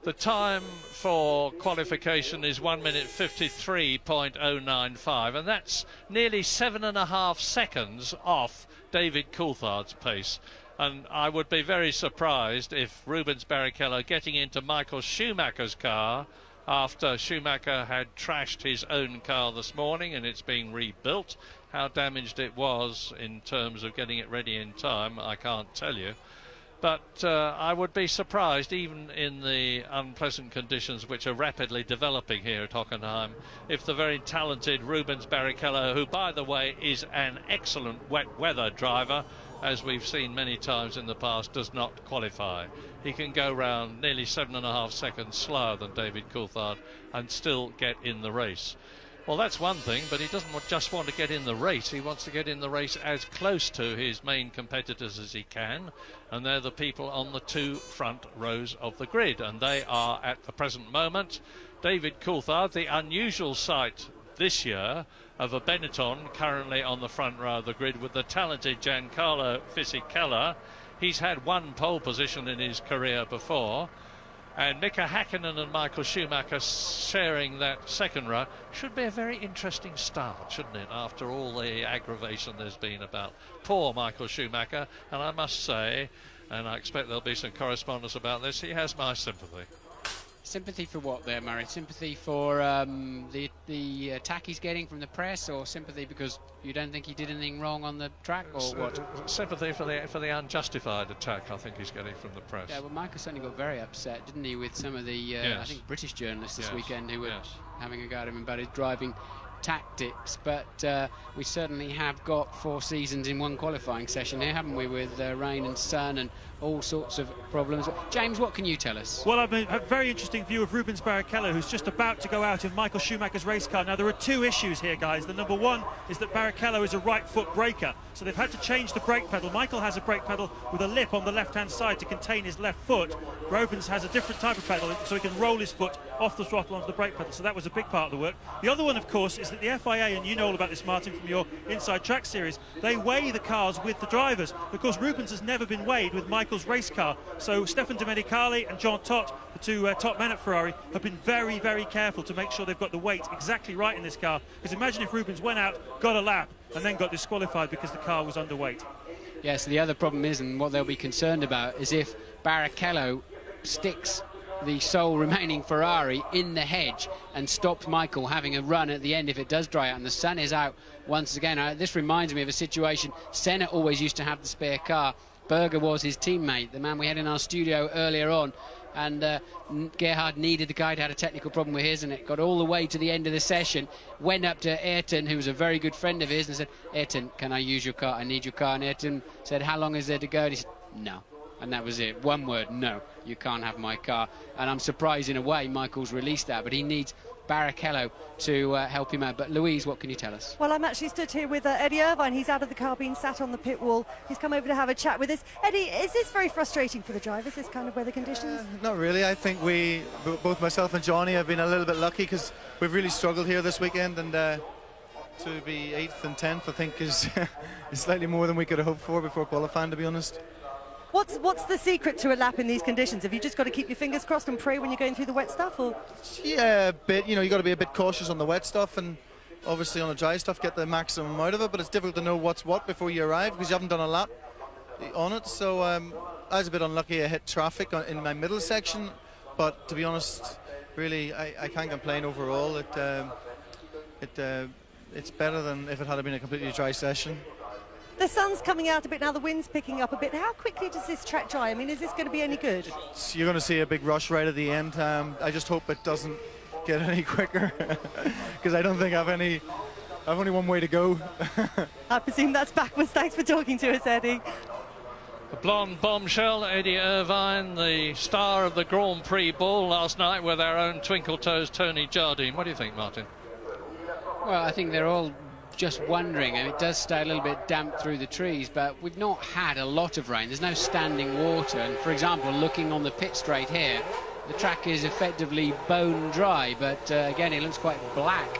The time for qualification is 1 minute 53.095, and that's nearly 7.5 seconds off David Coulthard's pace. And I would be very surprised if Rubens Barrichello, getting into Michael Schumacher's car after Schumacher had trashed his own car this morning and it's being rebuilt, how damaged it was in terms of getting it ready in time, I can't tell you. But I would be surprised, even in the unpleasant conditions which are rapidly developing here at Hockenheim, if the very talented Rubens Barrichello, who, by the way, is an excellent wet weather driver, as we've seen many times in the past, does not qualify. He can go round nearly 7.5 seconds slower than David Coulthard and still get in the race. Well, that's one thing, but he doesn't just want to get in the race. He wants to get in the race as close to his main competitors as he can, and they're the people on the 2 front rows of the grid, and they are, at the present moment, David Coulthard, the unusual sight this year of a Benetton currently on the front row of the grid with the talented Giancarlo Fisichella. He's had 1 pole position in his career before, and Mika Hakkinen and Michael Schumacher sharing that 2nd row. Should be a very interesting start, shouldn't it, after all the aggravation there's been about poor Michael Schumacher. And I must say, and I expect there'll be some correspondence about this, he has my sympathy.
Sympathy for what there, Murray? Sympathy for the attack he's getting from the press, or sympathy because you don't think he did anything wrong on the track, or what?
Sympathy for the unjustified attack I think he's getting from the press.
Yeah, well, Michael certainly got very upset, didn't he, with some of the
yes.
I think British journalists this weekend who were
yes.
having a go at him about his driving tactics. But we certainly have got 4 seasons in 1 qualifying session here, haven't we, with rain and sun and all sorts of problems. James, what can you tell us?
Well, I've a very interesting view of Rubens Barrichello, who's just about to go out in Michael Schumacher's race car. Now, there are 2 issues here, guys. The number one is that Barrichello is a right foot braker, so they've had to change the brake pedal. Michael has a brake pedal with a lip on the left-hand side to contain his left foot. Rubens has a different type of pedal, so he can roll his foot off the throttle onto the brake pedal, so that was a big part of the work. The other one, of course, is that the FIA, and you know all about this, Martin, from your Inside Track series, they weigh the cars with the drivers. Of course, Rubens has never been weighed with Michael's race car, so Stefan Domenicali and Jean Todt, the 2 top men at Ferrari, have been very, very careful to make sure they've got the weight exactly right in this car. Because imagine if Rubens went out, got a lap, and then got disqualified because the car was underweight.
Yes, the other problem is, and what they'll be concerned about, is if Barrichello sticks the sole remaining Ferrari in the hedge and stopped Michael having a run at the end if it does dry out, and the sun is out once again. This reminds me of a situation. Senna always used to have the spare car. Berger was his teammate, the man we had in our studio earlier on, and Gerhard needed the guy who had a technical problem with his, and it got all the way to the end of the session, went up to Ayrton, who was a very good friend of his, and said, Ayrton, can I use your car? I need your car. And Ayrton said, how long is there to go? And he said, no. And that was it. One word, no, you can't have my car. And I'm surprised in a way Michael's released that, but he needs Barrichello to help him out. But Louise, what can you tell us?
Well, I'm actually stood here with Eddie Irvine. He's out of the car, being sat on the pit wall. He's come over to have a chat with us. Eddie, is this very frustrating for the drivers, this kind of weather conditions?
Not really. I think both myself and Johnny, have been a little bit lucky because we've really struggled here this weekend, and to be 8th and 10th, I think, is slightly more than we could have hoped for before qualifying, to be honest.
What's the secret to a lap in these conditions? Have you just got to keep your fingers crossed and pray when you're going through the wet stuff, or?
Yeah, a bit. You know, you got to be a bit cautious on the wet stuff, and obviously on the dry stuff, get the maximum out of it. But it's difficult to know what's what before you arrive because you haven't done a lap on it. So I was a bit unlucky. I hit traffic in my middle section, but to be honest, really, I can't complain overall. It's better than if it had been a completely dry session.
The sun's coming out a bit now, the wind's picking up a bit. How quickly does this track dry? I mean, is this going to be any good?
You're going to see a big rush right at the end. I just hope it doesn't get any quicker because I don't think I've only one way to go.
I presume that's backwards. Thanks for talking to us, Eddie.
The blonde bombshell, Eddie Irvine, the star of the Grand Prix ball last night with our own Twinkle Toes Tony Jardine. What do you think, Martin?
Well, I think they're all just wondering. I mean, it does stay a little bit damp through the trees, but we've not had a lot of rain. There's no standing water, and for example, looking on the pit straight here, the track is effectively bone dry, but again, it looks quite black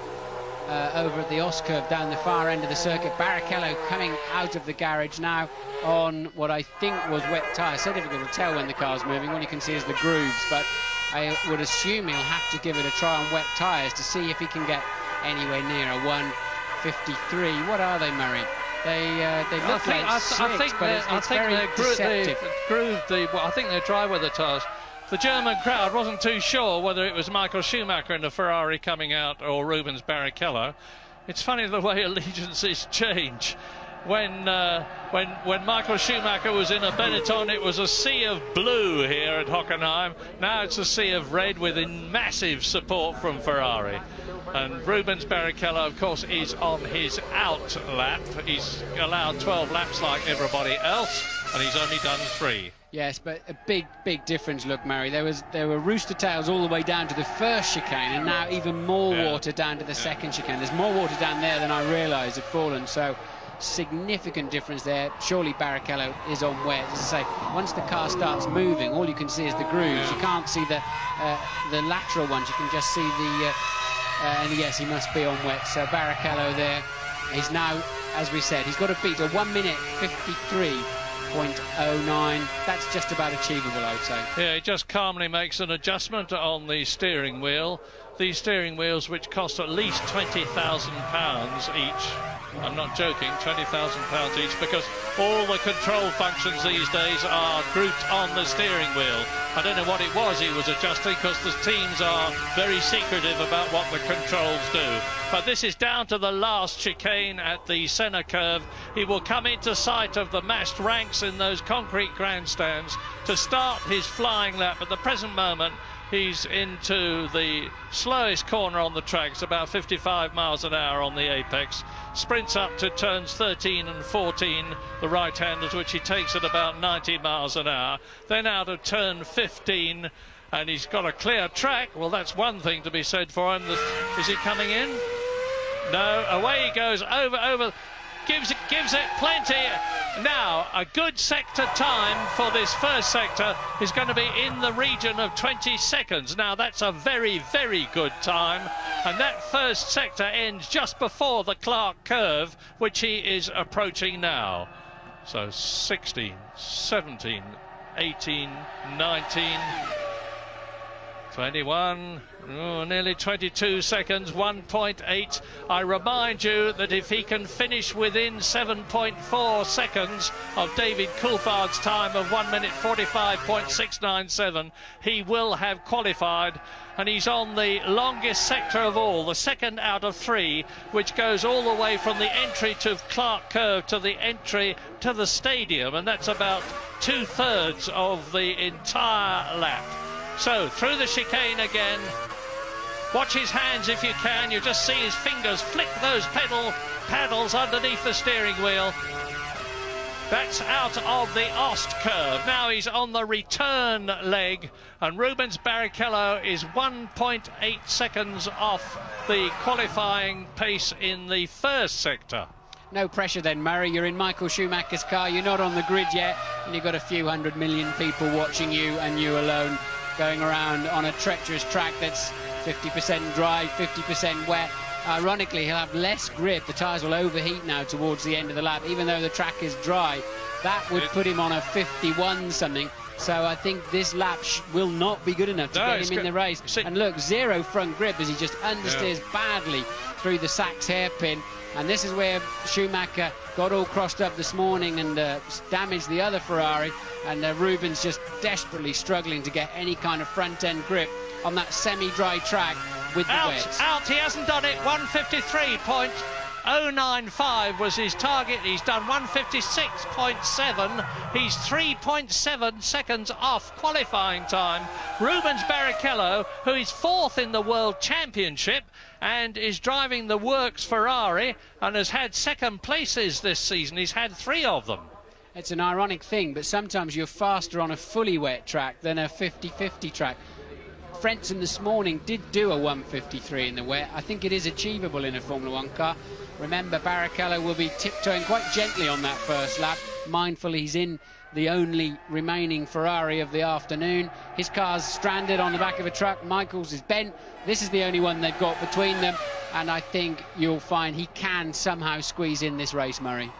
over at the Oscurve down the far end of the circuit. Barrichello coming out of the garage now on what I think was wet tyres. So difficult to tell when the car's moving. All you can see is the grooves, but I would assume he'll have to give it a try on wet tyres to see if he can get anywhere near a 153. What are they, Murray? They look like slicks, but it's very deceptive.
I think they're dry weather tyres. The German crowd wasn't too sure whether it was Michael Schumacher in the Ferrari coming out or Rubens Barrichello. It's funny the way allegiances change. When Michael Schumacher was in a Benetton, it was a sea of blue here at Hockenheim. Now it's a sea of red with massive support from Ferrari. And Rubens Barrichello, of course, is on his out lap. He's allowed 12 laps like everybody else, and he's only done 3.
Yes, but a big difference. Look, Murray, there were rooster tails all the way down to the first chicane, and now even more water down to the second chicane. There's more water down there than I realised had fallen, so significant difference there. Surely Barrichello is on wet. As I say, once the car starts moving, all you can see is the grooves. You can't see the lateral ones. You can just see the... and yes, he must be on wet. So Barrichello there, he's now, as we said, he's got to beat a 1 minute 53.09. That's just about achievable, I would say.
Yeah, he just calmly makes an adjustment on the steering wheel. These steering wheels, which cost at least £20,000 each. I'm not joking, £20,000 each, because all the control functions these days are grouped on the steering wheel. I don't know what it was he was adjusting, because the teams are very secretive about what the controls do. But this is down to the last chicane at the Senna curve. He will come into sight of the massed ranks in those concrete grandstands to start his flying lap. At the present moment, he's into the slowest corner on the track. It's about 55 miles an hour on the apex. Sprints up to turns 13 and 14, the right-handers, which he takes at about 90 miles an hour. Then out of turn 15, and he's got a clear track. Well, that's one thing to be said for him. Is he coming in? No, away he goes, over. Gives it plenty. Now, a good sector time for this first sector is going to be in the region of 20 seconds. Now, that's a very, very good time. And that first sector ends just before the Clark curve, which he is approaching now. So 16, 17, 18, 19... 21, nearly 22 seconds, 1.8. I remind you that if he can finish within 7.4 seconds of David Coulthard's time of 1 minute 45.697, he will have qualified. And he's on the longest sector of all, the second out of 3, which goes all the way from the entry to Clark Curve to the entry to the stadium, and that's about 2/3 of the entire lap. So through the chicane again. Watch his hands if you can. You just see his fingers flick those paddles underneath the steering wheel. That's out of the Ost curve. Now he's on the return leg, and Rubens Barrichello is 1.8 seconds off the qualifying pace in the first sector.
No pressure then, Murray. You're in Michael Schumacher's car. You're not on the grid yet, and you've got a few 100 million people watching you and you alone, going around on a treacherous track that's 50% dry, 50% wet. Ironically, he'll have less grip. The tyres will overheat now towards the end of the lap, even though the track is dry. That would put him on a 51 something. So I think this lap will not be good enough to get him in the race. And look, 0 front grip as he just understeers badly through the Sachs hairpin. And this is where Schumacher got all crossed up this morning and damaged the other Ferrari. And Rubens just desperately struggling to get any kind of front-end grip on that semi-dry track with the wets.
Out, he hasn't done it. 153.095 was his target. He's done 156.7. He's 3.7 seconds off qualifying time. Rubens Barrichello, who is 4th in the World Championship and is driving the Works Ferrari and has had second places this season. He's had 3 of them.
It's an ironic thing, but sometimes you're faster on a fully wet track than a 50-50 track. Frentzen this morning did do a 153 in the wet. I think it is achievable in a Formula 1 car. Remember, Barrichello will be tiptoeing quite gently on that first lap, mindful he's in the only remaining Ferrari of the afternoon. His car's stranded on the back of a truck. Michael's is bent. This is the only one they've got between them, and I think you'll find he can somehow squeeze in this race, Murray.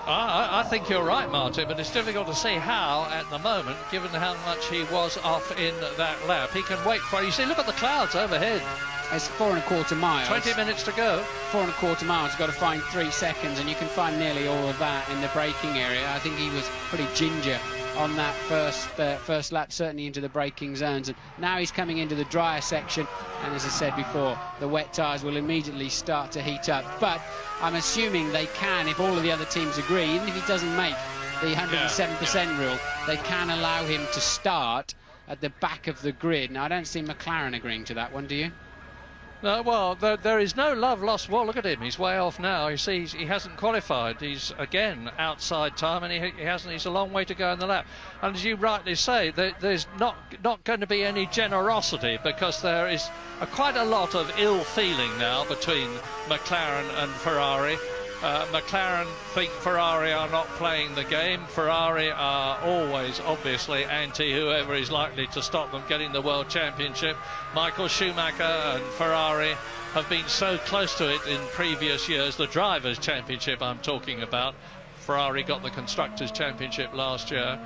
I think you're right, Martin, but it's difficult to see how at the moment, given how much he was off in that lap. He can wait for it. You see, look at the clouds overhead.
It's 4.25 miles.
20 minutes to go.
4.25 miles. You've got to find 3 seconds, and you can find nearly all of that in the braking area. I think he was pretty ginger on that first lap, certainly into the braking zones. And now he's coming into the drier section, and as I said before, the wet tyres will immediately start to heat up. But I'm assuming they can, if all of the other teams agree, even if he doesn't make the 107% rule, they can allow him to start at the back of the grid. Now, I don't see McLaren agreeing to that one, do you?
No, well, there is no love lost. Well, look at him. He's way off now. You see, he hasn't qualified. He's, again, outside time, and he hasn't. He's a long way to go in the lap. And as you rightly say, there's not going to be any generosity, because there is quite a lot of ill feeling now between McLaren and Ferrari. McLaren think Ferrari are not playing the game. Ferrari are always, obviously, anti whoever is likely to stop them getting the World Championship. Michael Schumacher and Ferrari have been so close to it in previous years. The Drivers' Championship I'm talking about. Ferrari got the Constructors' Championship last year.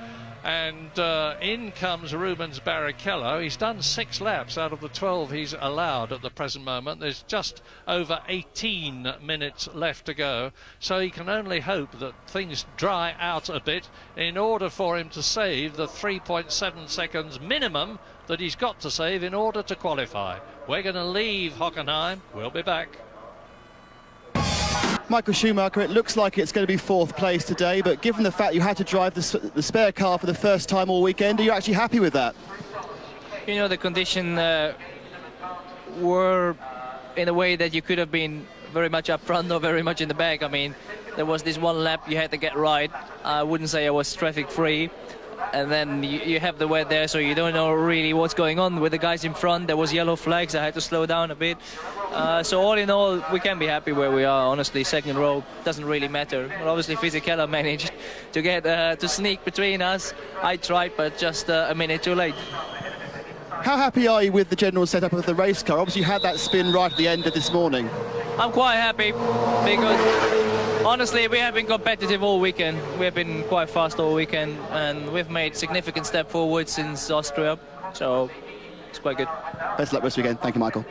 And in comes Rubens Barrichello. He's done 6 laps out of the 12 he's allowed at the present moment. There's just over 18 minutes left to go, so he can only hope that things dry out a bit in order for him to save the 3.7 seconds minimum that he's got to save in order to qualify. We're going to leave Hockenheim. We'll be back.
Michael Schumacher, it looks like it's going to be 4th place today, but given the fact you had to drive the spare car for the first time all weekend, are you actually happy with that?
You know, the conditions were in a way that you could have been very much up front or very much in the back. I mean, there was this one lap you had to get right. I wouldn't say I was traffic free. And then you have the wet there, so you don't know really what's going on with the guys in front. There was yellow flags. I had to slow down a bit. So all in all, we can be happy where we are. Honestly, second row doesn't really matter. But obviously, Fisichella managed to get to sneak between us. I tried, but just a minute too late.
How happy are you with the general setup of the race car? Obviously, you had that spin right at the end of this morning.
I'm quite happy because honestly, we have been competitive all weekend. We have been quite fast all weekend, and we've made significant step forward since Austria. So it's quite good.
Best of luck this weekend. Thank you, Michael.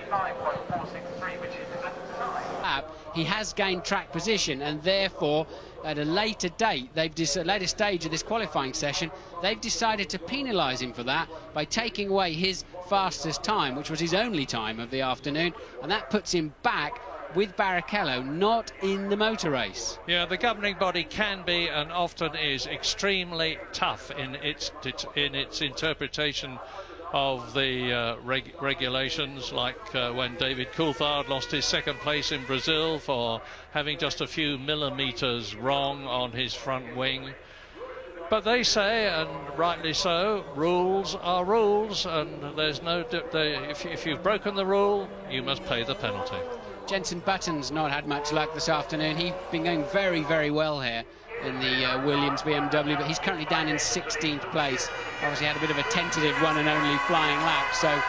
He has gained track position, and therefore at a later date, later stage of this qualifying session, they've decided to penalise him for that by taking away his fastest time, which was his only time of the afternoon, and that puts him back with Barrichello not in the motor race.
Yeah, the governing body can be and often is extremely tough in its interpretation of the regulations, like when David Coulthard lost his second place in Brazil for having just a few millimetres wrong on his front wing. But they say, and rightly so, rules are rules, and there's no if you've broken the rule, you must pay the penalty.
Jenson Button's not had much luck this afternoon. He's been going very, very well here in the Williams BMW, but he's currently down in 16th place. Obviously had a bit of a tentative one and only flying lap, so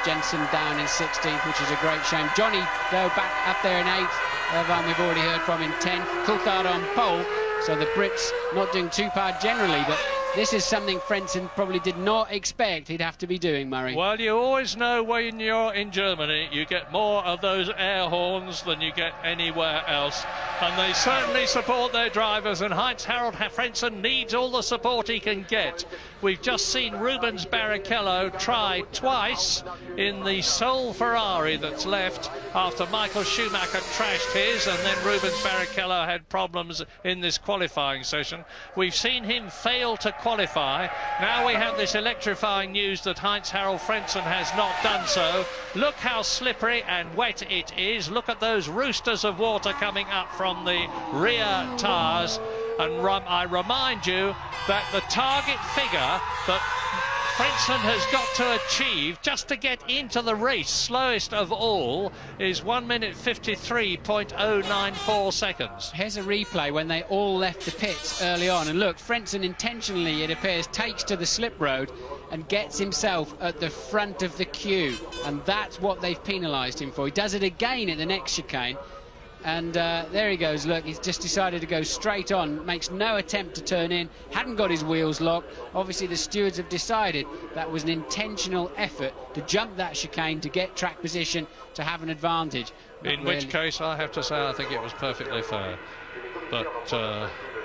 Jenson down in 16th, which is a great shame. Johnny, though, back up there in 8th. Irvine we've already heard from in 10th. Coulthard on pole, so the Brits not doing too bad generally, but this is something Frentzen probably did not expect he'd have to be doing, Murray.
Well, you always know when you're in Germany, you get more of those air horns than you get anywhere else. And they certainly support their drivers, and Heinz-Harald Frentzen needs all the support he can get. We've just seen Rubens Barrichello try twice in the sole Ferrari that's left after Michael Schumacher trashed his, and then Rubens Barrichello had problems in this qualifying session. We've seen him fail to qualify. Now we have this electrifying news that Heinz-Harald Frentzen has not done so. Look how slippery and wet it is. Look at those roosters of water coming up from the rear tyres. And I remind you that the target figure that Frentzen has got to achieve just to get into the race, slowest of all, is 1 minute 53.094 seconds.
Here's a replay when they all left the pits early on, and look, Frentzen intentionally, it appears, takes to the slip road and gets himself at the front of the queue, and that's what they've penalised him for. He does it again at the next chicane, and there he goes. Look, he's just decided to go straight on, makes no attempt to turn in, hadn't got his wheels locked. Obviously the stewards have decided that was an intentional effort to jump that chicane to get track position to have an advantage.
In which case I have to say I think it was perfectly fair, but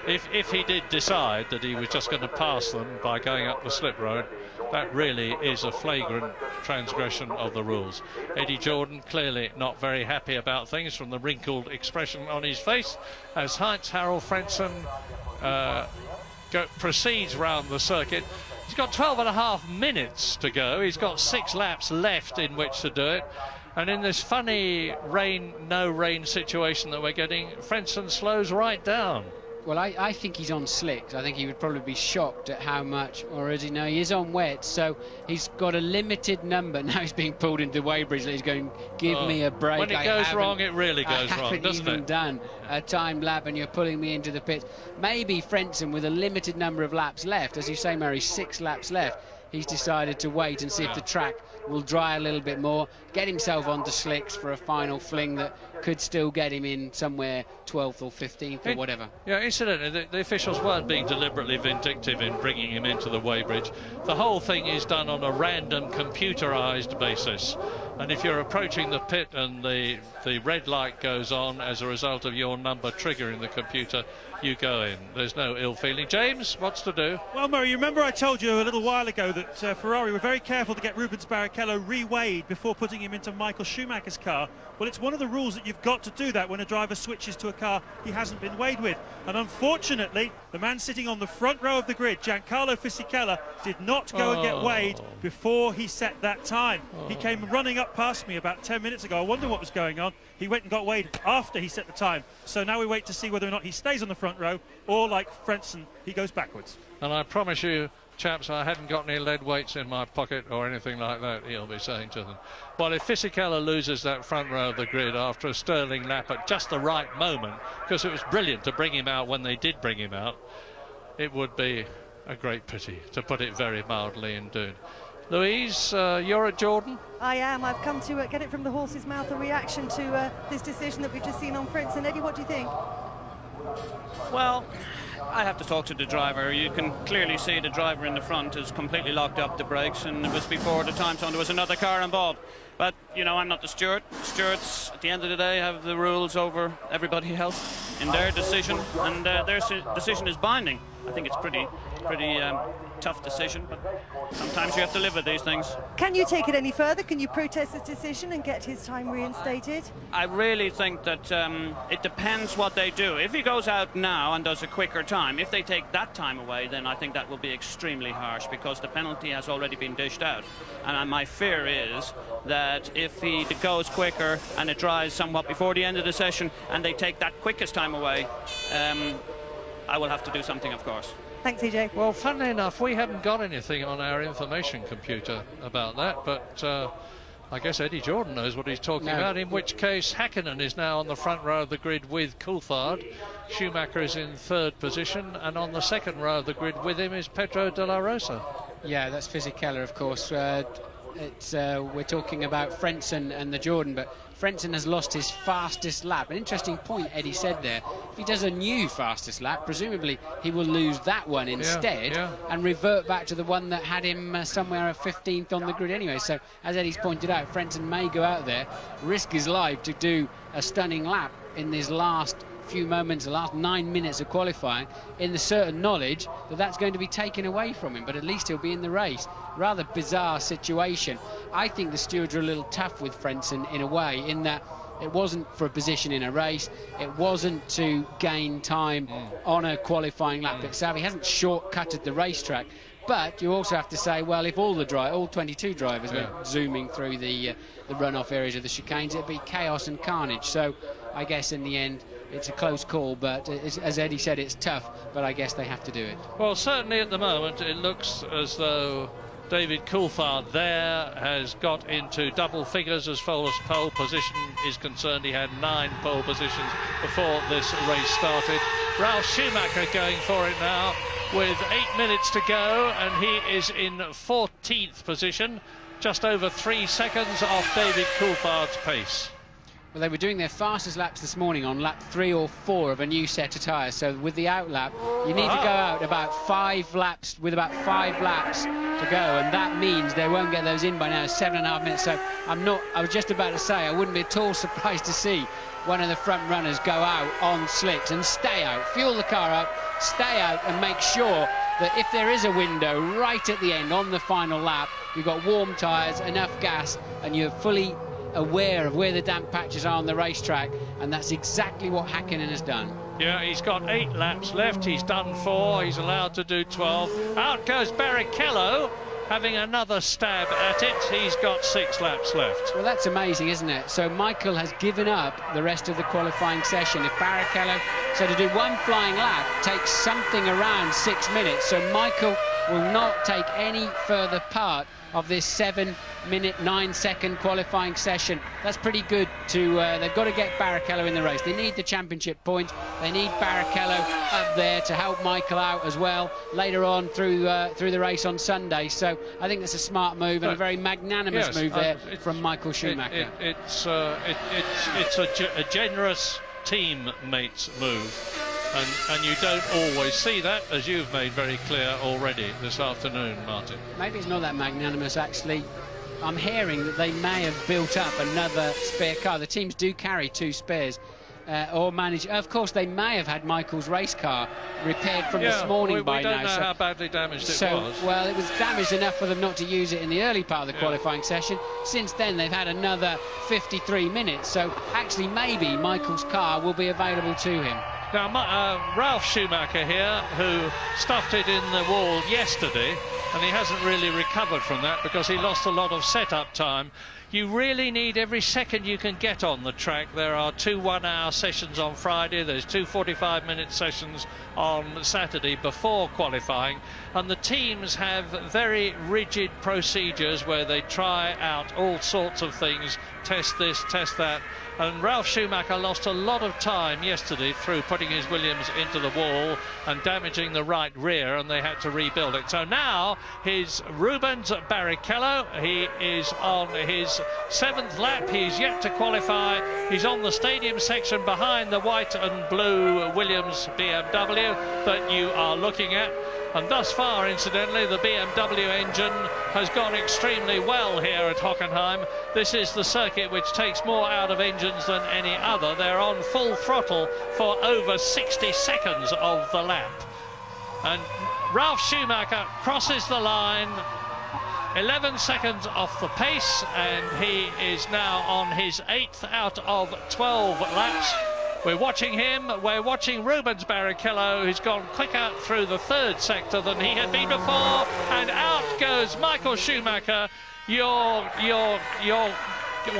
if he did decide that he was just going to pass them by going up the slip road, that really is a flagrant transgression of the rules. Eddie Jordan clearly not very happy about things from the wrinkled expression on his face as Heinz-Harald Frentzen proceeds round the circuit. He's got 12.5 minutes to go. He's got 6 laps left in which to do it. And in this funny rain, no rain situation that we're getting, Frentzen slows right down.
Well, I think he's on slicks. I think he would probably be shocked at how much, or as you know, he is on wet, so he's got a limited number. Now he's being pulled into Weybridge. He's going, give me a break.
When it goes wrong, it really goes wrong, doesn't it?
I haven't even done a timed lap and you're pulling me into the pits. Maybe Frentzen, with a limited number of laps left, as you say, Murray, 6 laps left, he's decided to wait and see if the track will dry a little bit more, get himself onto slicks for a final fling that could still get him in somewhere 12th or 15th or whatever.
Yeah, incidentally, the officials weren't being deliberately vindictive in bringing him into the Weybridge. The whole thing is done on a random computerised basis, and if you're approaching the pit and the red light goes on as a result of your number triggering the computer, you go in. There's no ill feeling. James, what's to do?
Well, Murray, you remember I told you a little while ago that Ferrari were very careful to get Rubens Barrichello re-weighed before putting him into Michael Schumacher's car. Well, it's one of the rules that you've got to do that when a driver switches to a car he hasn't been weighed with. And unfortunately, the man sitting on the front row of the grid, Giancarlo Fisichella, did not go and get weighed before he set that time. He came running up past me about 10 minutes ago. I wonder what was going on. He went and got weighed after he set the time. So now we wait to see whether or not he stays on the front row, or like Frentzen, he goes backwards.
And I promise you, chaps, I haven't got any lead weights in my pocket or anything like that, he'll be saying to them. Well, if Fisichella loses that front row of the grid after a sterling lap at just the right moment, because it was brilliant to bring him out when they did bring him out, it would be a great pity, to put it very mildly indeed. Louise, you're at Jordan?
I am. I've come to get it from the horse's mouth, a reaction to this decision that we've just seen on Frentzen. Eddie, what do you think?
Well,
I have to talk to the driver. You can clearly see the driver in the front has completely locked up the brakes, and it was before the time zone. There was another car involved. But, you know, I'm not the steward. Stewards, at the end of the day, have the rules over everybody else in their decision, and their decision is binding. I think it's pretty tough decision, but sometimes you have to live with these things.
Can you take it any further? Can you protest the decision and get his time reinstated?
I really think that it depends what they do. If he goes out now and does a quicker time, if they take that time away, then I think that will be extremely harsh, because the penalty has already been dished out. And my fear is that if he goes quicker and it dries somewhat before the end of the session and they take that quickest time away, I will have to do something, of course.
Thanks, EJ.
Well, funnily enough, we haven't got anything on our information computer about that, but I guess Eddie Jordan knows what he's talking about, in which case Häkkinen is now on the front row of the grid with Coulthard. Schumacher is in third position, and on the second row of the grid with him is Pedro de la Rosa.
Yeah, that's Fisichella, of course. We're talking about Frentzen and the Jordan, but Frentzen has lost his fastest lap. An interesting point Eddie said there. If he does a new fastest lap, presumably he will lose that one instead and revert back to the one that had him somewhere 15th on the grid anyway. So, as Eddie's pointed out, Frentzen may go out there, risk his life to do a stunning lap in his last few moments, the last 9 minutes of qualifying, in the certain knowledge that that's going to be taken away from him, but at least he'll be in the race. Rather bizarre situation. I think the stewards are a little tough with Frentzen in a way, in that it wasn't for a position in a race, it wasn't to gain time on a qualifying lap itself. He hasn't shortcutted the racetrack. But you also have to say, well, if all 22 drivers were zooming through the runoff areas of the chicanes, it'd be chaos and carnage. So I guess in the end, it's a close call, but as Eddie said, it's tough, but I guess they have to do it.
Well, certainly at the moment, it looks as though David Coulthard there has got into double figures as far as pole position is concerned. He had 9 pole positions before this race started. Ralf Schumacher going for it now with 8 minutes to go, and he is in 14th position, just over 3 seconds off David Coulthard's pace.
Well, they were doing their fastest laps this morning on lap 3 or 4 of a new set of tyres. So with the out lap, you need to go out about 5 laps, with about 5 laps to go, and that means they won't get those in by now, 7.5 minutes. So I was just about to say, I wouldn't be at all surprised to see one of the front runners go out on slicks and stay out, fuel the car up, stay out, and make sure that if there is a window right at the end on the final lap, you've got warm tyres, enough gas, and you're fully aware of where the damp patches are on the racetrack, and that's exactly what Häkkinen has done.
Yeah, he's got 8 laps left, he's done 4, he's allowed to do 12. Out goes Barrichello, having another stab at it. He's got 6 laps left.
Well, that's amazing, isn't it? So Michael has given up the rest of the qualifying session. If Barrichello, so to do one flying lap takes something around 6 minutes, so Michael will not take any further part of this 7-minute 9-second qualifying session. That's pretty good to they've got to get Barrichello in the race. They need the championship point. They need Barrichello up there to help Michael out as well later on through the race on Sunday. So I think that's a smart move and a very magnanimous move there from Michael Schumacher.
It's a generous teammates move. And you don't always see that, as you've made very clear already this afternoon, Martin.
Maybe it's not that magnanimous, actually. I'm hearing that they may have built up another spare car. The teams do carry 2 spares. Or manage. Of course, they may have had Michael's race car repaired from this morning by now.
We don't know how badly damaged it was.
Well, it was damaged enough for them not to use it in the early part of the qualifying session. Since then, they've had another 53 minutes. So actually, maybe Michael's car will be available to him.
Now, Ralf Schumacher here, who stuffed it in the wall yesterday, and he hasn't really recovered from that because he lost a lot of setup time. You really need every second you can get on the track. There are 2 one-hour sessions on Friday, there's 2 45-minute sessions on Saturday before qualifying, and the teams have very rigid procedures where they try out all sorts of things, test this, test that. And Ralf Schumacher lost a lot of time yesterday through putting his Williams into the wall and damaging the right rear, and they had to rebuild it. So now here's Rubens Barrichello. He is on his his 7th lap. He's yet to qualify. He's on the stadium section behind the white and blue Williams BMW that you are looking at. And thus far, incidentally, the BMW engine has gone extremely well here at Hockenheim. This is the circuit which takes more out of engines than any other. They're on full throttle for over 60 seconds of the lap. And Ralf Schumacher crosses the line 11 seconds off the pace, and he is now on his 8th out of 12 laps. We're watching him, we're watching Rubens Barrichello, who's gone quicker through the 3rd sector than he had been before, and out goes Michael Schumacher. Well,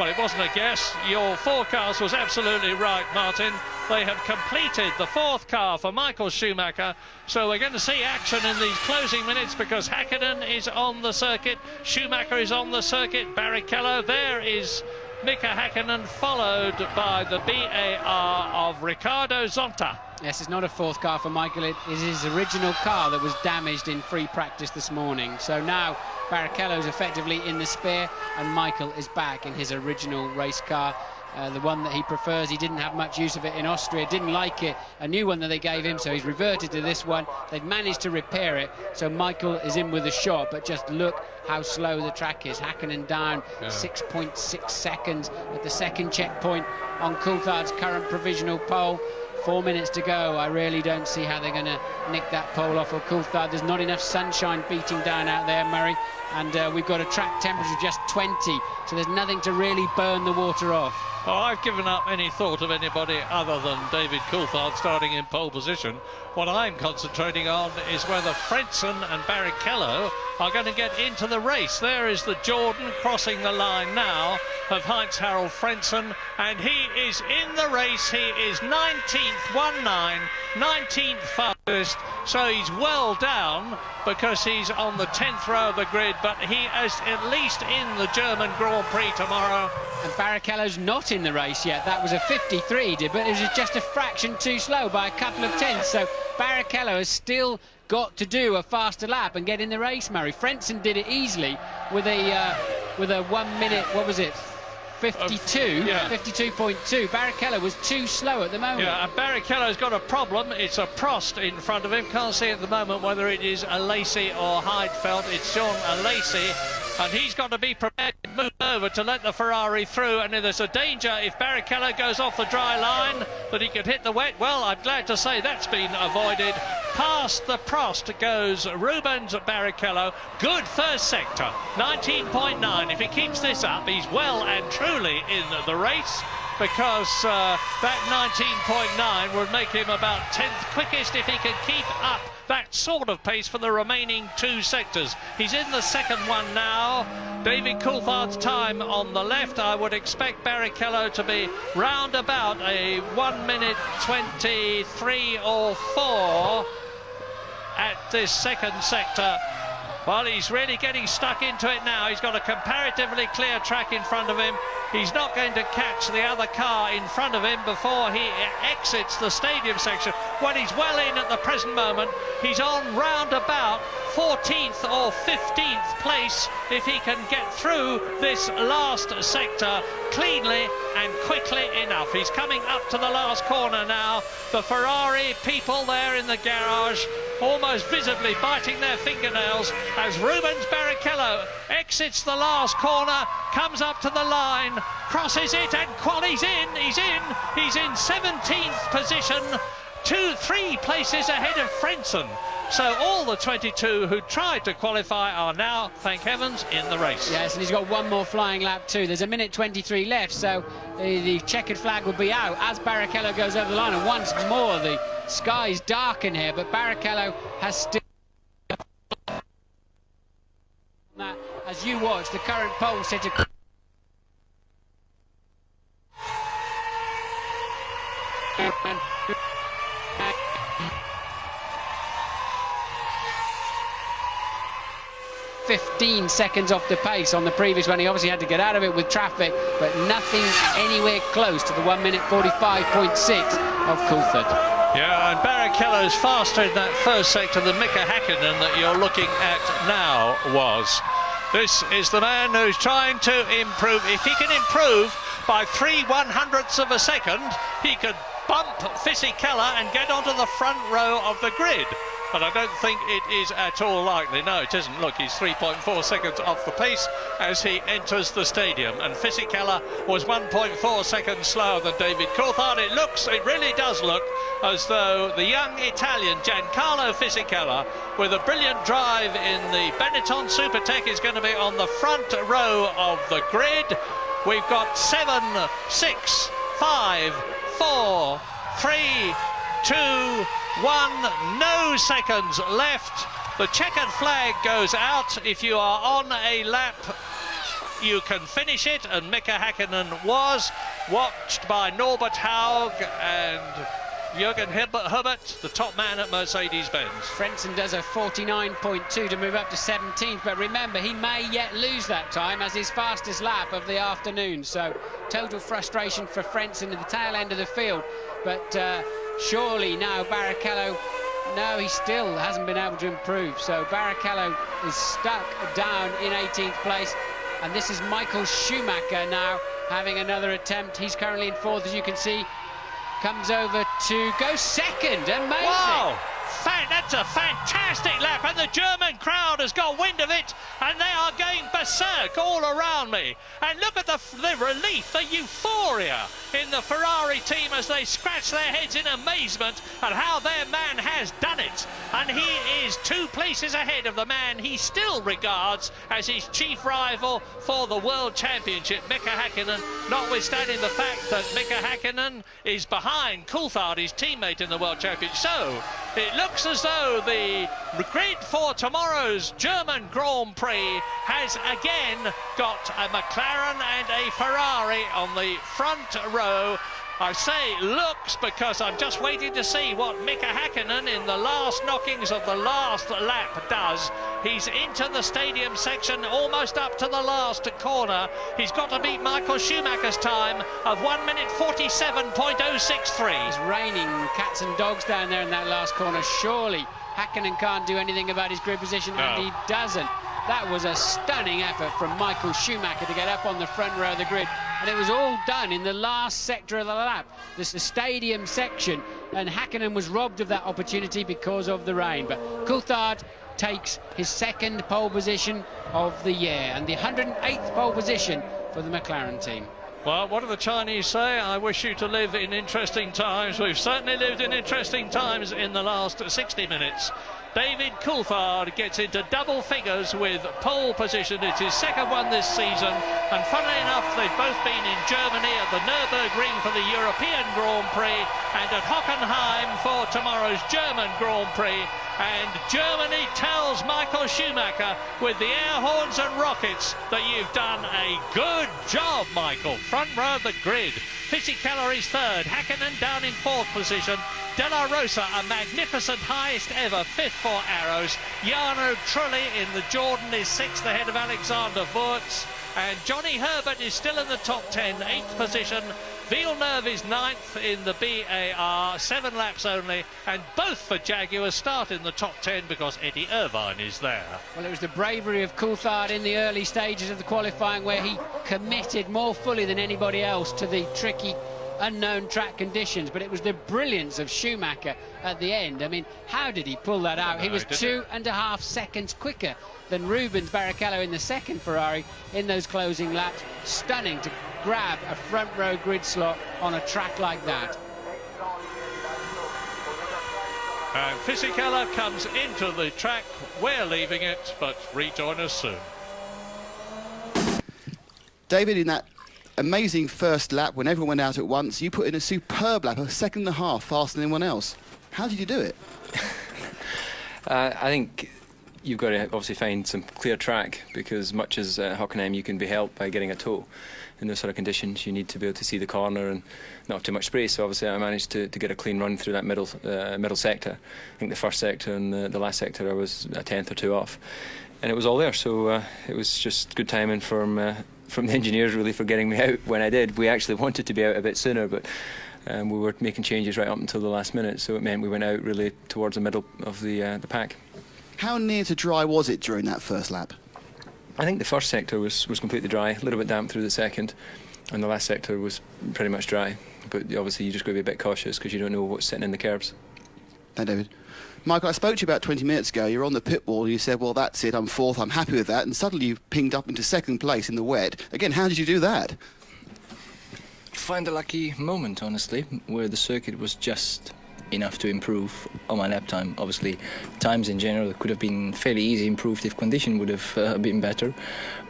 it wasn't a guess, your forecast was absolutely right, Martin. They have completed the 4th car for Michael Schumacher, so we're going to see action in these closing minutes because Häkkinen is on the circuit, Schumacher is on the circuit, Barrichello, there is Mika Häkkinen, followed by the BAR of Ricardo Zonta.
Yes, it's not a 4th car for Michael. It is his original car that was damaged in free practice this morning. So now Barrichello is effectively in the spare, and Michael is back in his original race car. The one that he prefers. He didn't have much use of it in Austria, didn't like it, a new one that they gave him, so he's reverted to this one. They've managed to repair it, so Michael is in with a shot, but just look how slow the track is. Häkkinen down 6.6 seconds at the 2nd checkpoint on Coulthard's current provisional pole. 4 minutes to go. I really don't see how they're going to nick that pole off of Coulthard. There's not enough sunshine beating down out there, Murray, and we've got a track temperature of just 20, so there's nothing to really burn the water off.
Oh, I've given up any thought of anybody other than David Coulthard starting in pole position. What I'm concentrating on is whether Frentzen and Barrichello are going to get into the race. There is the Jordan crossing the line now of Heinz-Harald Frentzen, and he is in the race. He is 19th, 19th fastest, so he's well down because he's on the 10th row of the grid, but he is at least in the German Grand Prix tomorrow.
And Barrichello's not in the race yet. That was a 53, but it was just a fraction too slow by a couple of tenths. So Barrichello has still got to do a faster lap and get in the race, Murray. Frentzen did it easily with a 1 minute, what was it, 52, 52.2. Barrichello was too slow at the moment.
Yeah, and Barrichello's got a problem. It's a Prost in front of him. Can't see at the moment whether it is a Lacey or Heidfeld. It's Sean Lacey, and he's got to be prepared to move over to let the Ferrari through. And there's a danger if Barrichello goes off the dry line that he could hit the wet. Well, I'm glad to say that's been avoided. Past the Prost goes Rubens Barrichello. Good 1st sector, 19.9. If he keeps this up, he's well and truly in the race, because that 19.9 would make him about 10th quickest if he can keep up that sort of pace for the remaining 2 sectors. He's in the 2nd one now. David Coulthard's time on the left. I would expect Barrichello to be round about a 1 minute 23 or 4 at this 2nd sector. Well, he's really getting stuck into it now. He's got a comparatively clear track in front of him. He's not going to catch the other car in front of him before he exits the stadium section. When he's well in at the present moment, he's on round about 14th or 15th place if he can get through this last sector cleanly and quickly enough. He's coming up to the last corner now. The Ferrari people there in the garage almost visibly biting their fingernails as Rubens Barrichello exits the last corner, comes up to the line, crosses it, and he's in. He's in 17th position, 3 places ahead of Frentzen. So all the 22 who tried to qualify are now, thank heavens, in the race.
Yes, and he's got one more flying lap too. There's a minute 23 left, so the checkered flag will be out as Barrichello goes over the line. And once more, the skies darken here, but Barrichello has still... As you watch, the current pole sitter... ...15 seconds off the pace on the previous one. He obviously had to get out of it with traffic, but nothing anywhere close to the 1 minute 45.6 of Coulthard.
Yeah, and Barrichello's faster in that 1st sector than Mika Häkkinen that you're looking at now was. This is the man who's trying to improve. If he can improve by 3/100ths of a second, he could bump Fisichella and get onto the front row of the grid. But I don't think it is at all likely. No, it isn't. Look, he's 3.4 seconds off the pace as he enters the stadium. And Fisichella was 1.4 seconds slower than David Coulthard. It really does look as though the young Italian Giancarlo Fisichella, with a brilliant drive in the Benetton Supertech, is going to be on the front row of the grid. We've got 7, 6, 5, 4, 3, 2, 1, no seconds left. The checkered flag goes out. If you are on a lap, you can finish it, and Mika Häkkinen was watched by Norbert Haug and Jürgen Herbert, the top man at Mercedes-Benz.
Frentzen does a 49.2 to move up to 17th, but remember, he may yet lose that time as his fastest lap of the afternoon. So total frustration for Frentzen at the tail end of the field. But surely now Barrichello, no, he still hasn't been able to improve. So Barrichello is stuck down in 18th place. And this is Michael Schumacher now having another attempt. He's currently in 4th, as you can see. Comes over to go second. Amazing.
Wow! That's a fantastic lap, and the German crowd has got wind of it, and they are going berserk all around me. And look at the relief, the euphoria in the Ferrari team as they scratch their heads in amazement at how their man has done it. And he is 2 places ahead of the man he still regards as his chief rival for the World Championship, Mika Häkkinen, notwithstanding the fact that Mika Häkkinen is behind Coulthard, his teammate in the World Championship. So it looks as though the grid for tomorrow's German Grand Prix has again got a McLaren and a Ferrari on the front row. I say looks because I'm just waiting to see what Mika Häkkinen in the last knockings of the last lap does. He's into the stadium section, almost up to the last corner. He's got to beat Michael Schumacher's time of 1 minute 47.063.
It's raining cats and dogs down there in that last corner. Surely Häkkinen can't do anything about his grid position, and he doesn't. That was a stunning effort from Michael Schumacher to get up on the front row of the grid, and it was all done in the last sector of the lap. This is the stadium section, and Häkkinen was robbed of that opportunity because of the rain. But Coulthard takes his 2nd pole position of the year and the 108th pole position for the McLaren team.
Well, what do the Chinese say? I wish you to live in interesting times. We've certainly lived in interesting times in the last 60 minutes. David Coulthard gets into double figures with pole position. It's his 2nd one this season, and funnily enough, they've both been in Germany at the Nürburgring for the European Grand Prix and at Hockenheim for tomorrow's German Grand Prix. And Germany tells Michael Schumacher with the air horns and rockets that you've done a good job, Michael. Front row of the grid. Fisichella is 3rd, Häkkinen down in 4th position. De La Rosa, a magnificent highest ever 5th for Arrows. Jarno Trulli in the Jordan is 6th ahead of Alexander Wurz. And Johnny Herbert is still in the top 10, 8th position. Villeneuve is 9th in the BAR, 7 laps only, and both for Jaguar start in the top 10 because Eddie Irvine is there.
Well, it was the bravery of Coulthard in the early stages of the qualifying where he committed more fully than anybody else to the tricky, unknown track conditions, but it was the brilliance of Schumacher at the end. I mean, how did he pull that out? He was 2.5 seconds quicker than Rubens Barrichello in the 2nd Ferrari in those closing laps. Stunning to grab a front row grid slot on a track like that.
And Fisichella comes into the track. We're leaving it, but rejoin us soon.
David, in that amazing first lap when everyone went out at once, you put in a superb lap, 1.5 seconds faster than anyone else. How did you do it?
I think you've got to obviously find some clear track, because much as Hockenheim, you can be helped by getting a tow. In those sort of conditions, you need to be able to see the corner and not have too much spray. So obviously I managed to get a clean run through that middle sector. I think the first sector and the last sector I was a 10th or 2 off, and it was all there. So it was just good timing from the engineers really for getting me out when I did. We actually wanted to be out a bit sooner, but we were making changes right up until the last minute, so it meant we went out really towards the middle of the pack.
How near to dry was it during that first lap?
I think the first sector was completely dry, a little bit damp through the second, and the last sector was pretty much dry. But obviously you just got to be a bit cautious because you don't know what's sitting in the curbs.
Hey, David. Michael, I spoke to you about 20 minutes ago. You were on the pit wall and you said, well, that's it, I'm fourth, I'm happy with that. And suddenly you pinged up into second place in the wet. Again, how did you do that?
Find a lucky moment, honestly, where the circuit was just enough to improve on my lap time. Obviously, times in general could have been fairly easy improved if condition would have been better.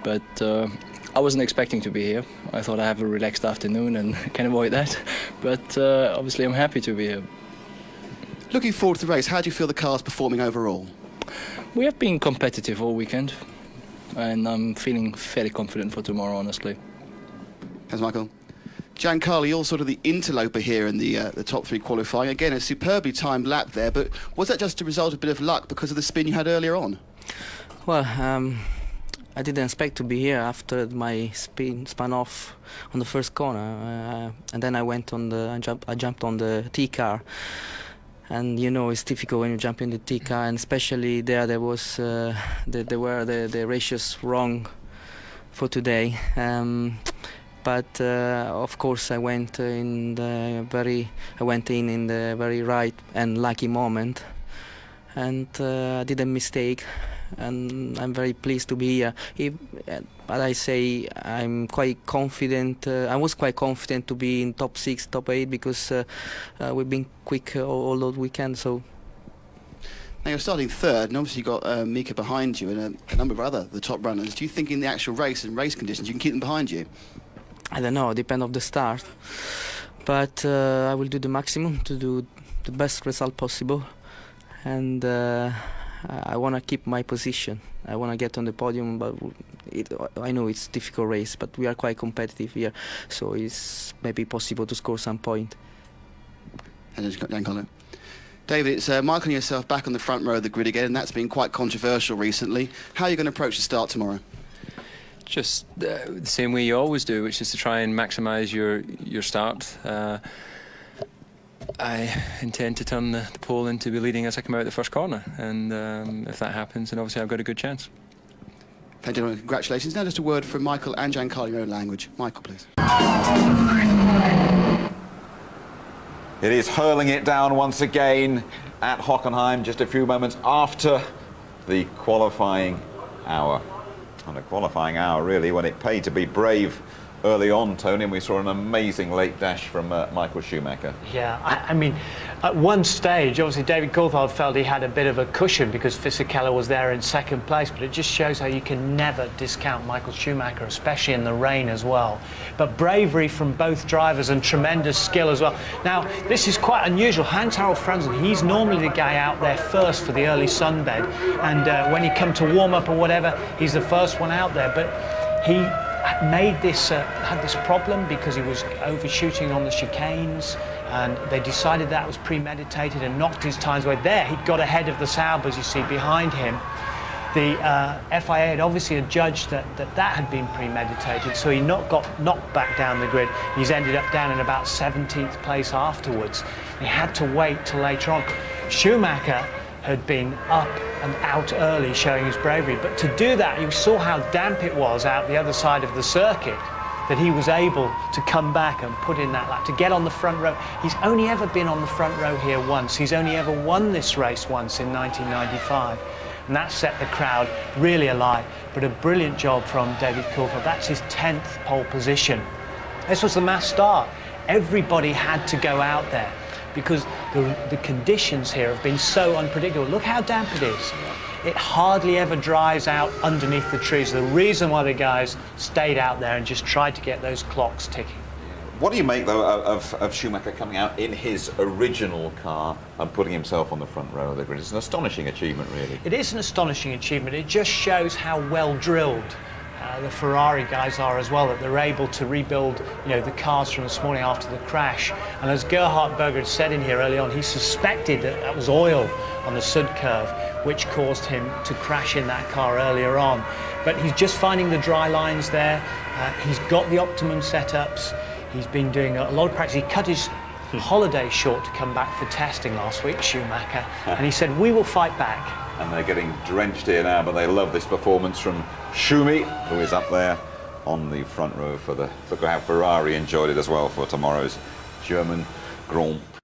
But I wasn't expecting to be here. I thought I have a relaxed afternoon and can avoid that. But obviously I'm happy to be here.
Looking forward to the race, how do you feel the car's performing overall?
We have been competitive all weekend, and I'm feeling fairly confident for tomorrow, honestly.
Thanks, Michael. Giancarlo, you're sort of the interloper here in the top three qualifying. Again, a superbly timed lap there, but was that just a result of a bit of luck because of the spin you had earlier on?
Well, I didn't expect to be here after my spun off on the first corner, and then I went on I jumped on the T car, and you know it's difficult when you jump in the T car, and especially there was the ratios wrong for today. But of course I went in the very right and lucky moment, and I did a mistake, and I'm very pleased to be here. But I say I'm quite confident. I was quite confident to be in top 6, top 8 because we've been quick all weekend. So.
Now you're starting third, and obviously you've got Mika behind you and a number of the top runners. Do you think in the actual race and race conditions you can keep them behind you?
I don't know, depend on the start, but I will do the maximum to do the best result possible, and I want to keep my position. I want to get on the podium, but I know it's a difficult race, but we are quite competitive here, so it's maybe possible to score some point.
And then Giancarlo. David, it's Michael and yourself back on the front row of the grid again, and that's been quite controversial recently. How are you going to approach the start tomorrow?
Just the same way you always do, which is to try and maximise your start. I intend to turn the pole into be leading as I come out the first corner, and if that happens, then obviously I've got a good chance.
Thank you, congratulations. Now just a word from Michael and Giancarlo in your own language. Michael, please.
It is hurling it down once again at Hockenheim, just a few moments after the qualifying hour. And a qualifying hour, really, when it paid to be brave early on, Tony, and we saw an amazing late dash from Michael Schumacher.
Yeah, I mean, at one stage, obviously David Coulthard felt he had a bit of a cushion because Fisichella was there in second place, but it just shows how you can never discount Michael Schumacher, especially in the rain as well. But bravery from both drivers and tremendous skill as well. Now, this is quite unusual. Hans-Harald Frentzen, he's normally the guy out there first for the early sunbed, and when you come to warm up or whatever, he's the first one out there, but he made this had this problem because he was overshooting on the chicanes, and they decided that was premeditated and knocked his times away. There, he'd got ahead of the Saubers, you see, behind him. The FIA had obviously adjudged that had been premeditated, so he got knocked back down the grid. He's ended up down in about 17th place afterwards. He had to wait till later on. Schumacher had been up and out early, showing his bravery, but to do that, you saw how damp it was out the other side of the circuit, that he was able to come back and put in that lap, to get on the front row. He's only ever been on the front row here once. He's only ever won this race once in 1995, and that set the crowd really alight. But a brilliant job from David Coulthard. That's his 10th pole position. This was the mass start. Everybody had to go out there, because the conditions here have been so unpredictable. Look how damp it is. It hardly ever dries out underneath the trees. The reason why the guys stayed out there and just tried to get those clocks ticking.
What do you make, though, of Schumacher coming out in his original car and putting himself on the front row of the grid? It's an astonishing achievement, really.
It is an astonishing achievement. It just shows how well drilled the Ferrari guys are as well, that they're able to rebuild, you know, the cars from this morning after the crash. And as Gerhard Berger had said in here early on, he suspected that was oil on the Sud curve, which caused him to crash in that car earlier on. But he's just finding the dry lines there. He's got the optimum setups. He's been doing a lot of practice. He cut his holiday short to come back for testing last week, Schumacher, and he said, we will fight back.
and they're getting drenched here now, but they love this performance from Schumi, who is up there on the front row for the. Look how Ferrari enjoyed it as well for tomorrow's German Grand Prix.